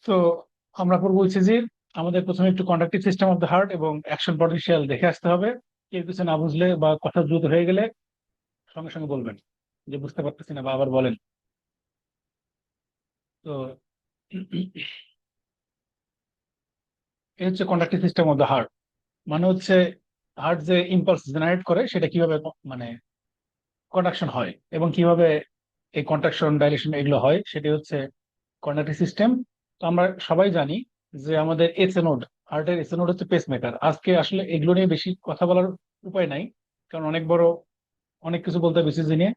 তো আমরা পড়বো হচ্ছে যে আমাদের প্রথমে একটু conductive system of the heart এবং অ্যাকশন পটেনশিয়াল দেখে আসতে হবে। কেউ কিছু না বুঝলে বা কথা দ্রুত হয়ে গেলে সঙ্গে সঙ্গে বলবেন যে বুঝতে পারতেছি না বা আবার বলেন। তো এই হচ্ছে conductive system of the heart. মানে হচ্ছে হার্ট যে ইম্পালস জেনারেট করে সেটা কিভাবে মানে কন্ডাকশন হয় এবং কিভাবে এই কন্ট্রাকশন ডাইলেশন এগুলো হয় সেটি হচ্ছে কর্নারি সিস্টেম। তো আমরা সবাই জানি যে আমাদের এসএ নোড, হার্টের এসএ নোড হচ্ছে পেস মেকার। আজকে আসলে এগুলো নিয়ে বেশি কথা বলার উপায় নাই, কারণ অনেক বড়, অনেক কিছু বলতে হবে বিসিজি নিয়ে।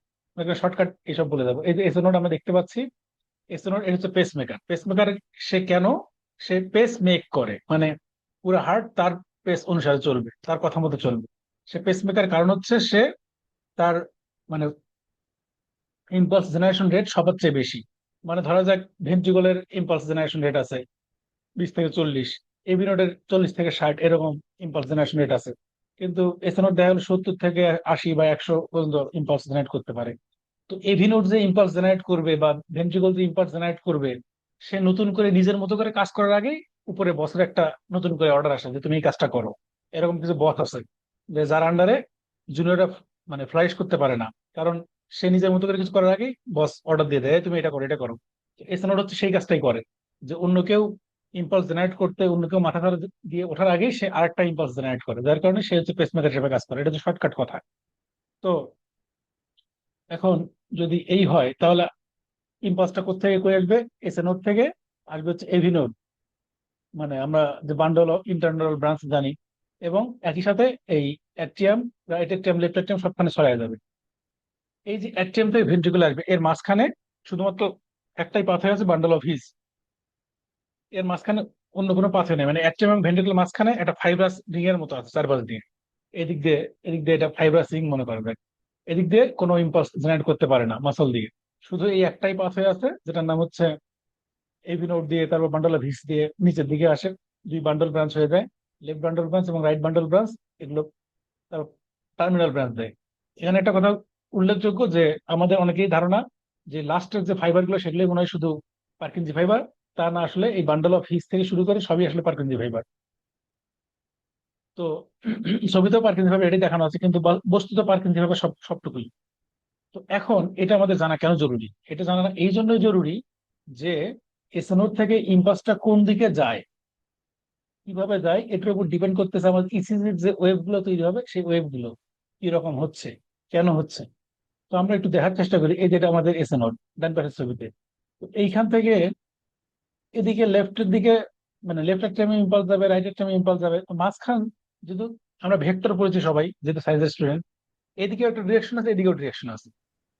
শর্টকাট এসব বলে দেবো। এই যে এসএ নোড আমরা দেখতে পাচ্ছি, এসএ নোড এটা হচ্ছে পেস মেকার। পেস মেকার সে কেন, সে পেস মেক করে, মানে পুরো হার্ট তার পেস অনুসারে চলবে, তার কথা মতো চলবে। সে পেস মেকার কারণ হচ্ছে সে তার মানে ইম্পালস জেনারেশন রেট সবার চেয়ে বেশি। মানে ধরা যাক ভেন্ট্রিকলের ইম্পালস জেনারেশন রেট আছে 20 থেকে 40, এবি নোডের 40 থেকে 60 এরকম ইম্পালস জেনারেশন রেট আছে। কিন্তু এসএ নোড দেখা গেলো 70 থেকে 80 বা 100 পর্যন্ত ইম্পালস জেনারেট করতে পারে। তো এভি নোড যে ইম্পালস জেনারেট করবে বা ভেন্ট্রিকল যে ইম্পালস জেনারেট করবে, সে নতুন করে নিজের মতো করে কাজ করার আগেই উপরে বসের একটা নতুন করে অর্ডার আসে যে তুমি এই কাজটা করো। এরকম কিছু বস আছে যে যার আন্ডারে জুনিয়ররা মানে ফ্লাইশ করতে পারে না, কারণ সে নিজের মতো করে কিছু করার আগেই বস অর্ডার দিয়ে দেয়, "এই তুমি এটা করো, এটা করো।" এসএ নোড হচ্ছে সেই কাজটাই করে, যে অন্য কেউ ইম্পালস জেনারেট করতে, অন্য কেউ মাথা ধরে দিয়ে ওঠার আগেই সে আরেকটা ইম্পালস জেনারেট করে, যার কারণে সে হচ্ছে পেসমেকার হিসেবে কাজ করে। এটা হচ্ছে শর্টকাট কথা। তো এখন যদি এই হয় তাহলে ইম্পালসটা কোথেকে কই আসবে? এসএ নোড থেকে আসবে হচ্ছে এভি নোড, মানে আমরা যে বান্ডল অফ ইন্টারনাল ব্রাঞ্চ জানি। এবং একই সাথে এই atrium, right atrium, left atrium সবখানে ছড়ায় যাবে। এই যে অ্যাট্রিয়াম থেকে ভেন্ট্রিকুল আসবে, এর মাঝখানে শুধুমাত্র একটাই পাথওয়ে আছে, বান্ডল অফ হিস। এর মাঝখানে অন্য কোনো পাথওয়ে নেই, মানে অ্যাট্রিয়াম এবং ভেন্ট্রিকুলার মাঝখানে একটা ফাইব্রাস রিং এর মতো আছে চারপাশ দিয়ে। এদিক দিয়ে, এদিক দিয়ে এটা ফাইব্রাস রিং মনে করবে। এদিক দিয়ে কোনো ইম্পালস জেনারেট করতে পারে না মাসল দিয়ে। শুধু এই একটাই পাথওয়ে আছে যেটার নাম হচ্ছে এভি নোড দিয়ে, তারপর বান্ডল অফ হিস দিয়ে নিচের দিকে আসে, দুই বান্ডল ব্রাঞ্চ হয়ে যায়, লেফট বান্ডল ব্রাঞ্চ এবং রাইট বান্ডল ব্রাঞ্চ। এগুলো তার টার্মিনাল ব্রাঞ্চ দেয়। এখানে একটা কথা উল্লেখযোগ্য যে আমাদের অনেকেই ধারণা যে লাস্টের যে ফাইবার গুলো সেগুলোই মনে হয় শুধু পার্কিনজি ফাইবার। তা না, আসলে এই বান্ডল অফ হিস থেকে শুরু করে সবই আসলে পার্কিনজি ফাইবার। তো ছবিতেও পার্কিনজি ফাইবার এটাই দেখানো আছে, কিন্তু বস্তুত পার্কিনজি ফাইবার সবটুকুই। তো এখন এটা আমাদের জানা কেন জরুরি? এটা জানা এই জন্যই জরুরি যে এসএনওর থেকে ইম্পালসটা কোন দিকে যায়, কিভাবে যায়, এটার উপর ডিপেন্ড করতেছে আমাদের ইসিজির যে ওয়েভ গুলো তৈরি হবে সেই ওয়েভ গুলো কিরকম হচ্ছে, কেন হচ্ছে। তো আমরা একটু দেখার চেষ্টা করি। এই যেটা আমাদের এসএনওর ডান পাশের ছবিতে, তো এইখান থেকে এদিকে লেফটের দিকে, মানে লেফট একটা ইম্পালস যাবে, রাইট একটা ইম্পালস যাবে, তো মাঝখান যেহেতু আমরা ভেক্টর পড়েছি সবাই, যেহেতু সায়েন্সের স্টুডেন্ট, এদিকে একটা ডিরেকশন আছে, এদিকেও ডিরেকশন আছে।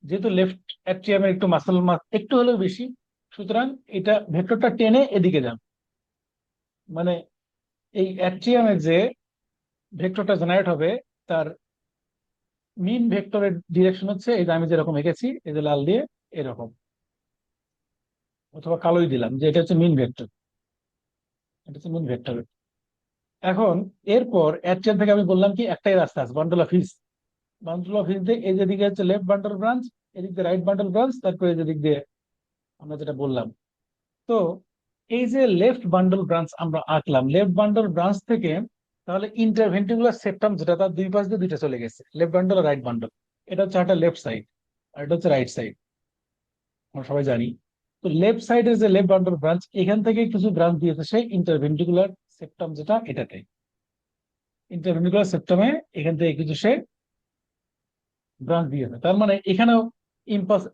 যেহেতু লেফট অ্যাট্রিয়ামের একটু মাসল মাস একটু হলেও বেশি, সুতরাং এটা ভেক্টরটা টেনে এদিকে যাবে। মানে এই অ্যাট্রিয়ামের যে ভেক্টরটা জেনারেট হবে, তার মিন ভেক্টরের ডিরেকশন হচ্ছে এই যে আমি যেরকম এঁকেছি, এই যে লাল দিয়ে এরকম, অথবা কালোই দিলাম, যে এটা হচ্ছে মিন ভেক্টর। এটা হচ্ছে মিন ভেক্টর। এখন এরপর অ্যাট্রিয়াম থেকে আমি বললাম কি একটাই রাস্তা আছে, bundle of his. Bundle of his দিয়ে এই যে দিকে হচ্ছে লেফট বান্ডল ব্রাঞ্চ, এদিক দিয়ে রাইট বান্ডল ব্রাঞ্চ, তারপরে এই যে দিক দিয়ে আমরা যেটা বললাম। তো এই যে লেফট বান্ডল ব্রাঞ্চ আমরা আঁকলাম, লেফট বান্ডল ব্রাঞ্চ থেকে তাহলে ইন্টারভেন্ট্রিকুলার সেপ্টাম যেটা, তার দুই পাশ দিয়ে দুইটা চলে গেছে, লেফট বান্ডল আর রাইট বান্ডল। এটা হচ্ছে একটা লেফট সাইড আর এটা হচ্ছে রাইট সাইড, আমরা সবাই জানি। তো লেফট সাইডের যে লেফট বান্ডল ব্রাঞ্চ, এখান থেকে কিছু ব্রাঞ্চ দিয়েছে সেই ইন্টারভেন্ট্রিকুলার সেপ্টাম যেটা এটাতে। ইন্টারভেন্ট্রিকুলার সেপ্টামে এখান থেকে কিছু সে ব্রাঞ্চ দিয়েছে, তার মানে এখানেও ইম্পালস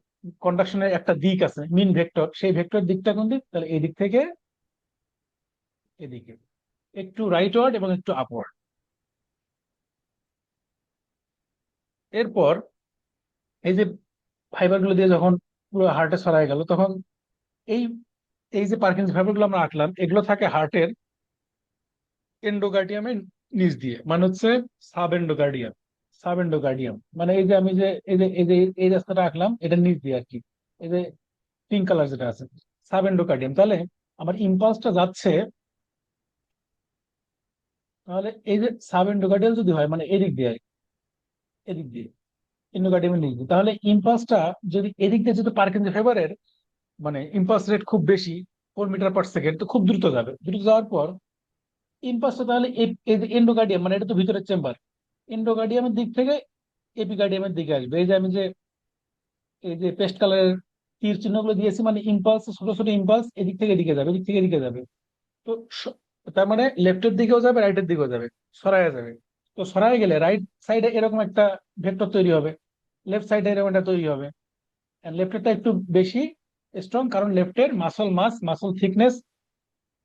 কন্ডাকশনের একটা দিক আছে, মিন ভেক্টর। সেই ভেক্টর দিকটা কোন দিক? তাহলে এই দিক থেকে এদিকে একটু রাইটওয়ার্ড এবং একটু আপওয়ার্ড। এরপর এই যে ফাইবার গুলো দিয়ে যখন পুরো হার্টে ছড়ায় গেল, তখন এই এই যে পার্কিনসন ফাইবার গুলো আমরা আঁকলাম, এগুলো থাকে হার্টের এন্ডোকার্ডিয়ামের নিচ দিয়ে, মানে হচ্ছে সাব এন্ডোকার্ডিয়াম। সাব এন্ডোকার্ডিয়াম মানে এই যে আমি যে এই যে এই রাস্তাটা আঁকলাম এটার নিচ দিয়ে আর কি, এই যে পিঙ্ক কালার যেটা আছে, সাব এন্ডোকার্ডিয়াম। তাহলে আমার ইম্পালসটা যাচ্ছে, তাহলে এই যে সাব এন্ডোকার্ডিয়াল যদি হয় মানে এদিক দিয়ে আর কি, এদিক দিয়ে এন্ডোকার্ডিয়ামের নিচ দিয়ে, তাহলে ইম্পালসটা যদি এদিক দিয়ে, যেহেতু পার্কিনসন ফাইবারের মানে ইম্পালস রেট খুব বেশি, 4 মিটার পার সেকেন্ড, তো খুব দ্রুত যাবে। দ্রুত যাওয়ার পর ইম্পালসটা তাহলে এই যে এন্ডোকার্ডিয়াম, মানে এটা তো ভিতরের চেম্বার, এন্ডোকার্ডিয়ামের দিক থেকে এপিকার্ডিয়ামের দিকে আসবে। এই যে আমি যে এই যে পেস্ট কালারের তীর চিহ্নগুলো দিয়েছি, মানে ইম্পালস, ছোট ছোট ইম্পালস এদিক থেকে এদিকে যাবে, এদিক থেকে এদিকে যাবে। তো তার মানে লেফটের দিকেও যাবে, রাইটের দিকেও যাবে, সরায়া যাবে। তো সরায় গেলে রাইট সাইডে এরকম একটা ভেক্টর তৈরি হবে, লেফট সাইডে এরকম একটা তৈরি হবে। লেফটেরটা একটু বেশি স্ট্রং, কারণ লেফটের মাসল মাস, মাসল থিকনেস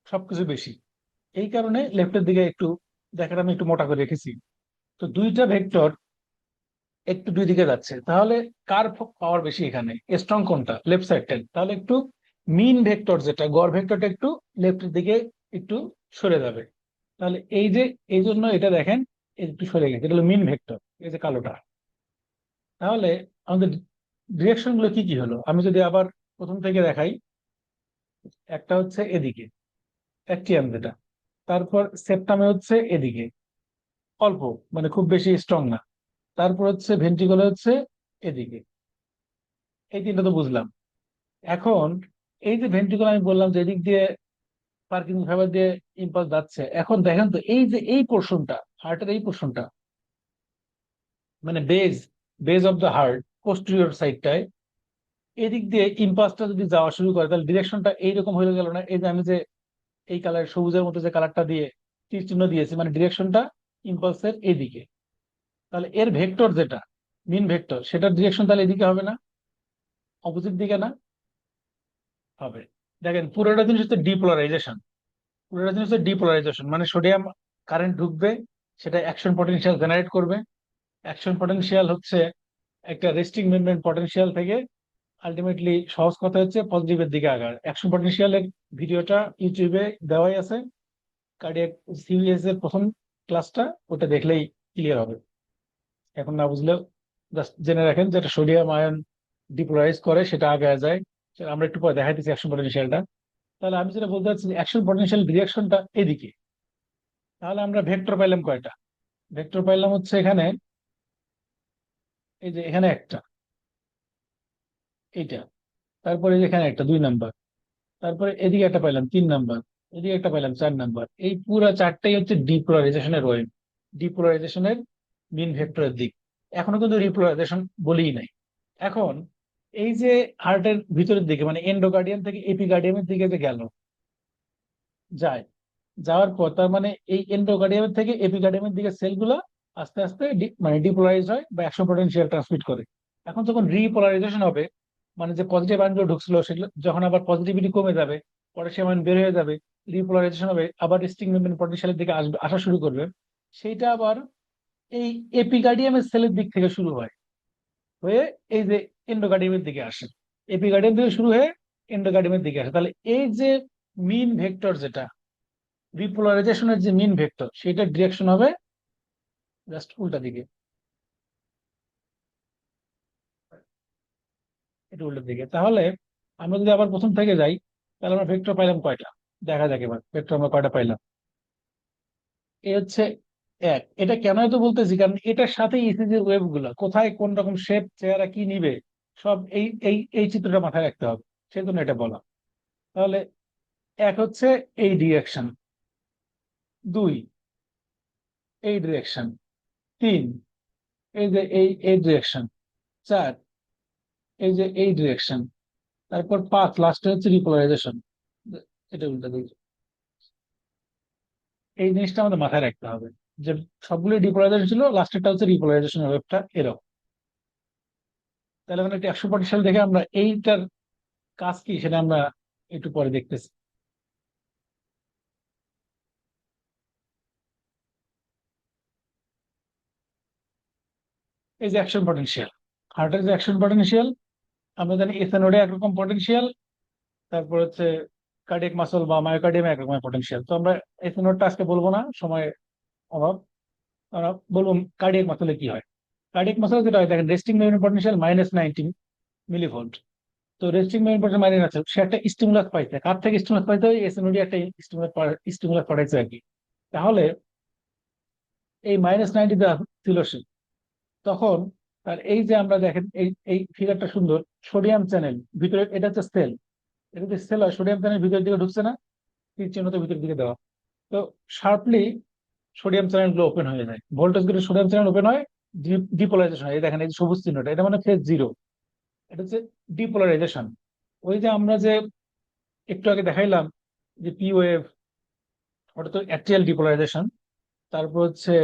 সবকিছু বেশি। এই কারণে লেফটের দিকে একটু দেখাটা আমি একটু মোটা করে রেখেছি। তো দুইটা ভেক্টর একটু দুই দিকে যাচ্ছে, তাহলে কার পাওয়ার বেশি এখানে, স্ট্রং কোনটা? লেফট সাইডটা। তাহলে একটু মিন ভেক্টর যেটা গড় ভেক্টরটা একটু লেফটের দিকে একটু সরে যাবে। তাহলে এই যে এই জন্য এটা দেখেন একটু সরে গেছে, এটা হলো মিন ভেক্টর, এই যে কালোটা। তাহলে আমাদের ডিরেকশন গুলো কি কি হলো, আমি যদি আবার প্রথম থেকে দেখাই। একটা হচ্ছে এদিকে অ্যাক্টিয়াম যেটা, তারপর সেপ্টামে হচ্ছে এদিকে অল্প, মানে খুব বেশি স্ট্রং না, তারপর হচ্ছে ভেন্ট্রিকলে হচ্ছে এদিকে। এই তিনটা তো বুঝলাম। এখন এই যে ভেন্ট্রিকল আমি বললাম যে এদিক দিয়ে পার্কিং ফাইবার দিয়ে ইম্পালস যাচ্ছে, এখন দেখেন তো এই যে এই পোর্শনটা, হার্টের এই পোর্শনটা, মানে base, base of the heart, posterior সাইডটায় এদিক দিয়ে ইম্পালসটা যদি যাওয়া শুরু করে, তাহলে ডিরেকশনটা এইরকম হয়ে গেল না? এই যে আমি যে এই কালার, সবুজের মতো যে কালারটা দিয়ে তীর চিহ্ন দিয়েছি, মানে ডিরেকশনটা ইম্পালসের এইদিকে। তাহলে এর ভেক্টর যেটা মিন ভেক্টর, সেটার ডিরেকশন তাহলে এদিকে হবে না? অপোজিট দিকে না? হবে। দেখেন পুরোটা জিনিস হচ্ছে ডিপোলারাইজেশন। পুরোটা জিনিস হচ্ছে ডিপোলারাইজেশন, মানে সোডিয়াম কারেন্ট ঢুকবে, সেটা অ্যাকশন পটেনশিয়াল জেনারেট করবে। অ্যাকশন পটেনশিয়াল হচ্ছে একটা রেস্টিং মেমব্রেন পটেনশিয়াল থেকে আলটিমেটলি, সহজ কথা হচ্ছে পজিটিভের দিকে আগার। অ্যাকশন পটেনশিয়ালের ভিডিওটা ইউটিউবে দেওয়াই আছে, কার্ডিয়াক সিভিএস এর প্রথম ক্লাসটা, ওটা দেখলেই ক্লিয়ার হবে। এখন না বুঝলেও জাস্ট জেনে রাখেন, যেটা সোডিয়াম আয়ন ডিপোলারাইজ করে সেটা আগে যায়। সেটা আমরা একটু পরে দেখাইতেছি অ্যাকশন পটেনশিয়ালটা। তাহলে আমি যেটা বলতে চাচ্ছি, অ্যাকশন পটেনশিয়াল ডিরেকশনটা এদিকে। তাহলে আমরা ভেক্টর পাইলাম কয়টা? ভেক্টর পাইলাম হচ্ছে এখানে, এই যে এখানে একটা, এইটা, তারপরে এখানে একটা 2 নাম্বার, তারপরে এদিকে একটা পাইলাম 3 নাম্বার, এদিকে একটা পাইলাম 4 নাম্বার। এই পুরো চারটাই হচ্ছে ডিপোলারাইজেশনের ওয়েভ, ডিপোলারাইজেশনের মিন ভেক্টরের দিক। এখনো কিন্তু রিপোলারাইজেশন বলেই নাই। এখন এই যে হার্টের ভিতরের দিকে, মানে এন্ডোকার্ডিয়াম থেকে এপিকার্ডিয়ামের দিকে যে গেল, যায়, যাওয়ার পর তার মানে এই এন্ডোকার্ডিয়ামের থেকে এপিকার্ডিয়ামের দিকে সেলগুলো আস্তে আস্তে মানে ডিপোলারাইজ হয় বা অ্যাকশন পটেনশিয়াল ট্রান্সমিট করে। এখন যখন রিপোলারাইজেশন হবে, মানে যে পজিটিভ আয়নগুলো ঢুকছিল সেগুলো যখন আবার পজিটিভিটি কমে যাবে, পটাশিয়াম আয়ন বের হয়ে যাবে, রিপোলারাইজেশন হবে, আবার রিস্টিং মেমব্রেন পটেনশিয়ালের দিকে আসবে, আসা শুরু করবে। সেইটা আবার এই এপিকার্ডিয়ামের সেলের দিক থেকে শুরু হয়, হয়ে এই যে এন্ডোকার্ডিয়ামের দিকে আসে। এপিকার্ডিয়াম থেকে শুরু হয়ে এন্ডোকার্ডিয়ামের দিকে আসে। তাহলে এই যে মিন ভেক্টর যেটা, রিপোলারাইজেশনের যে মিন ভেক্টর, সেটার ডিরেকশন হবে জাস্ট উল্টা দিকে, এটা উল্টা দিকে। তাহলে আমরা যদি আবার প্রথম থেকে যাই, তাহলে আমরা ভেক্টর পাইলাম কয়টা? দেখা যাক এবার ভেক্টর আমরা কয়টা পাইলাম। এ হচ্ছে এক। এটা কেন এত বলতেছি, কারণ এটার সাথে ইসিজির ওয়েভ গুলা কোথায় কোন রকম শেপ, চেহারা কি নিবে, সব এই এই এই চিত্রটা মাথায় রাখতে হবে, সেজন্য এটা বলা। তাহলে এক হচ্ছে এই ডিরেকশন, 2 এই ডিরেকশন, 3 এই যে এই ডিরেকশন, 4 এই যে এই ডিরেকশন, তারপর 5 লাস্টে হচ্ছে রিপোলারাইজেশন, এটা উল্টা দিকে। এই জিনিসটা আমাদের মাথায় রাখতে হবে, যে সবগুলো ডিপোলারাইজেশন ছিল, লাস্টেরটা হচ্ছে রিপোলারাইজেশন ওয়েভটা এরকম। তাহলে মানে একটা 100 সাল দেখে আমরা এইটার কাজ কি সেটা আমরা একটু পরে দেখতেছি। এই যে অ্যাকশন পটেনশিয়াল, হার্টের যে অ্যাকশন পটেনশিয়াল, আমরা জানি এথানোডে একরকম পটেনশিয়াল, তারপর হচ্ছে কার্ডিয়াক মাসল বা মায়োকার্ডিয়ামে একরকম পটেনশিয়াল। তো আমরা এথানোডটা আজকে বলবো না, সময় অভাব। আমরা বলবো কার্ডিয়াক মাসলে কি হয়। কার্ডিয়াক মাসলে যেটা হয়, দেখেন রেস্টিং মেমব্রেন পটেনশিয়াল -19 মিলিভোল্ট। তো রেস্টিং মেমব্রেন পটেনশিয়াল মাইনাস আছে, সে একটা স্টিমুলাস পাইছে। কার থেকে স্টিমুলাস পাইতে হয়? এসএনওডি একটা স্টিমুলাস, স্টিমুলাস পাঠাইছে আর কি। তাহলে এই -90 ছিল সে তখন। আর এই যে আমরা দেখেন এই এই ফিগারটা সুন্দর, সোডিয়াম চ্যানেল ভিতরে, এটা হচ্ছে সেল, এটা যে সেল হয় সোডিয়াম চ্যানেল ভিতরের দিকে ঢুকছে না, তীর চিহ্নটা ভিতরের দিকে দেওয়া। তো শার্পলি সোডিয়াম চ্যানেল গুলো ওপেন হয়ে যায়, ভোল্টেজ গুলো সোডিয়াম চ্যানেল ওপেন হয়, ডিপোলারাইজেশন হয়। এই দেখেন এই যে সবুজ চিহ্নটা, এটা মানে ফেজ জিরো, এটা হচ্ছে ডিপোলারাইজেশন। ওই যে আমরা যে একটু আগে দেখাইলাম যে পি ওয়েভ, ওটা তো অ্যাক্টিয়াল ডিপোলারাইজেশন। তারপর হচ্ছে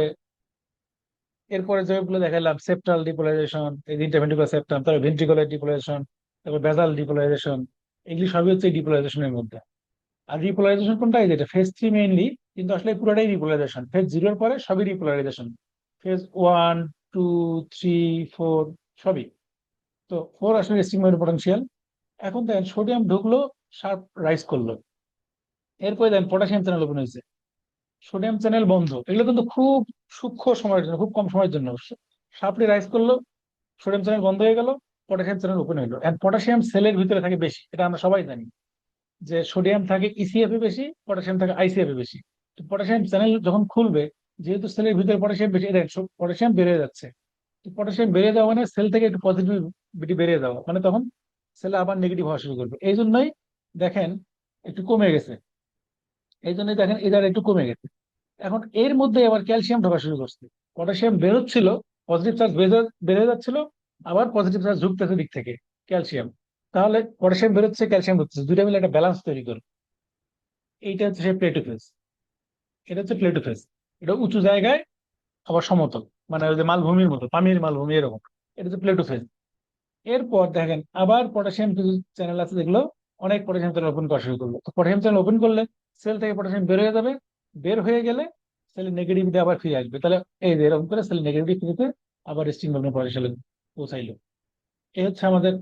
এরপরে যেগুলো দেখাইলাম সেপ্টাল ডিপোলারাইজেশন, এই ইন্টারভেন্ট্রিকুলার সেপ্টাম, তারপর ভেন্ট্রিকুলার ডিপোলারাইজেশন, তারপর বেসাল ডিপোলারাইজেশন, এগুলি সবই হচ্ছে ডিপোলারাইজেশনের মধ্যে। আর রিপোলারাইজেশন কোনটা, এই যেটা ফেজ থ্রি মেইনলি, কিন্তু আসলে পুরোটাই রিপোলারাইজেশন। ফেজ জিরোর পরে সবই repolarization, phase one, two, three, four সবই। তো ফোর আসলে রেস্টিং পোটেনশিয়াল। এখন দেখেন সোডিয়াম ঢুকলো, শার্প রাইজ করলো, এরপরে দেখেন পটাশিয়াম চ্যানেল ওপেন হয়েছে, সোডিয়াম চ্যানেল বন্ধ। এগুলো কিন্তু খুব সূক্ষ্ম সময়ের জন্য, খুব কম সময়ের জন্য শার্পলি রাইজ করলো, সোডিয়াম চ্যানেল বন্ধ হয়ে গেল, পটাশিয়াম চ্যানেল ওপেন হলো। এন্ড পটাশিয়াম সেলের ভিতরে থাকে বেশি, এটা আমরা সবাই জানি যে সোডিয়াম থাকে ইসিএফ এ বেশি, পটাশিয়াম থাকে আইসিএফ এ বেশি। তো পটাশিয়াম চ্যানেল যখন খুলবে, যেহেতু সেলের ভিতরে পটাশিয়াম বেশি, দেখেন পটাশিয়াম বেড়ে যাচ্ছে। তো পটাশিয়াম বেড়ে যাওয়া মানে সেল থেকে একটু পজিটিভিটি বেড়ে যাওয়া, মানে তখন সেলে আবার নেগেটিভ হওয়া শুরু করবে। এই জন্যই দেখেন একটু কমে গেছে, এই জন্যই দেখেন এদের একটু কমে গেছে। এখন এর মধ্যে আবার ক্যালসিয়াম ঢোকা শুরু করছে, পটাশিয়াম বেরোচ্ছিল, পজিটিভ চার্জ বেড়ে যাচ্ছিল, আবার পজিটিভ চার্জ ঢুকতেছে দিক থেকে ক্যালসিয়াম। তাহলে পটাশিয়াম বেরোচ্ছে, ক্যালসিয়াম ঢুকছে, দুইটা মিলে একটা ব্যালেন্স তৈরি করে। এইটা হচ্ছে সেই প্লেটোফেজ। এটা হচ্ছে প্লেটোফেজ, এটা উঁচু জায়গায় আবার সমতল, মানে ওই যে মালভূমির মতো, পানির মালভূমি এরকম। এটা হচ্ছে প্লেটোফেজ। এরপর দেখেন আবার পটাশিয়াম কিছু চ্যানেল আছে যেগুলো অনেক পটাশিয়াম চ্যানেল ওপেন করা শুরু করলো। তো পটাশিয়াম চ্যানেল ওপেন করলে সেল থেকে পটাশিয়াম বের হয়ে যাবে, বের হয়ে গেলে সেলের নেগেটিভিটি আবার ফিরে আসবে। তাহলে এই যে এরকম করে সেলের নেগেটিভিটি ফিরে আবার রেস্টিং ভ্যালু পটেনশিয়ালে পৌঁছাইলো। এই হচ্ছে আমাদের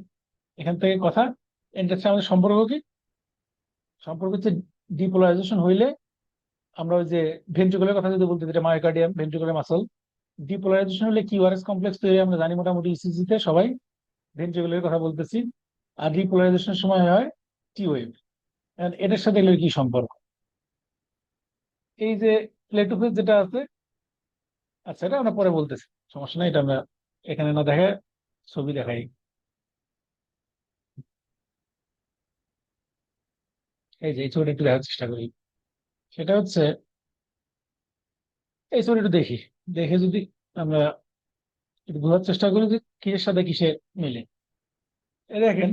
এখান থেকে কথা। এটা হচ্ছে আমাদের সম্পর্ক কি, সম্পর্ক হচ্ছে ডিপোলারাইজেশন হইলে আমরা ওই যে ভেন্ট্রিকুলার কথা যদি বলতে, যেটা মায়োকার্ডিয়াম ভেন্ট্রিকুলার মাসল, ডিপোলারাইজেশন হলে কিউআরএস কমপ্লেক্স তৈরি হয়, আমরা জানি মোটামুটি ইসিজি তে সবাই ভেন্ট্রিকুলার কথা বলতেছি। আর রিপোলারাইজেশনের সময় হয় টি ওয়েভ। এটার সাথে এগুলোর কি সম্পর্ক, এই যে প্লেটোফেজ যেটা আছে, আচ্ছা এটা আমরা পরে বলতেছি, সমস্যা নাই, এটা আমরা এখানে না দেখে ছবি দেখাই। এই যে এই ছবিটা একটু দেখার চেষ্টা করি, সেটা হচ্ছে এই ছবিটা একটু দেখি, দেখে যদি আমরা একটু বোঝার চেষ্টা করি যে কিসের সাথে কিসের মিলে। এই দেখেন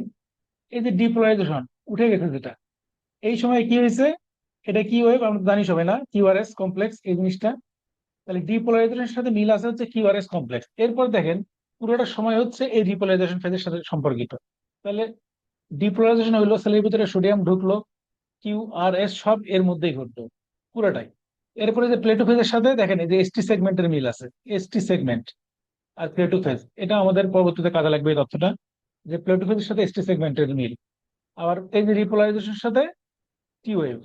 এই যে ডিপোলারাইজেশন উঠে গেছে যেটা, এই সময় কি হয়েছে, এটা কি ওয়েভ আমরা জানি সবাই না, কিউআরএস কমপ্লেক্স এই জিনিসটা। তাহলে ডিপোলারাইজেশনের সাথে মিল আছে হচ্ছে কিউআরএস কমপ্লেক্স। এরপর দেখেন পুরোটা সময় হচ্ছে এই ডিপোলারাইজেশন ফেজের সাথে সম্পর্কিত। তাহলে ডিপোলারাইজেশন হইলো সেলের ভিতরে সোডিয়াম ঢুকলো, কিউআরএস সব এর মধ্যেই ঘটলো পুরোটাই। এরপরে যে প্লেটোফেজের সাথে দেখেন এই যে এসটি সেগমেন্টের মিল আছে, এসটি সেগমেন্ট আর প্লেটোফেজ, এটা আমাদের পরবর্তীতে কাজে লাগবে এই তথ্যটা, যে প্লেটোফেজের সাথে এসটি সেগমেন্টের মিল। আবার এই যে রিপোলারাইজেশনের সাথে টি ওয়েভ,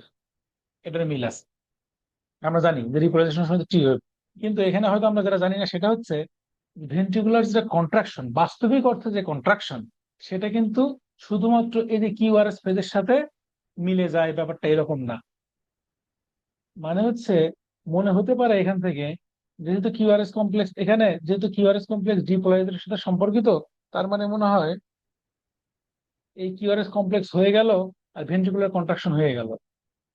এটার মিল আছে। আমরা জানি যে রিপোলারাইজেশনের সাথে টি ওয়েভ, কিন্তু এখানে হয়তো আমরা যেটা জানি না সেটা হচ্ছে ভেন্ট্রিকুলার যে কন্ট্রাকশন, বাস্তবিক অর্থে যে কন্ট্রাকশন, সেটা কিন্তু শুধুমাত্র এই যে কিউআরএস ফেজের সাথে মিলে যায়, ব্যাপারটা এরকম না। মানে হচ্ছে মনে হতে পারে এখান থেকে, যেহেতু কিউআরএস কমপ্লেক্স এখানে, যেহেতু কিউআরএস কমপ্লেক্স ডিপোলারাইজেশনের সাথে সম্পর্কিত, তার মানে মনে হয় এই কিউআরএস কমপ্লেক্স হয়ে গেল আর ভেন্ট্রিকুলার কন্ট্রাকশন হয়ে গেল।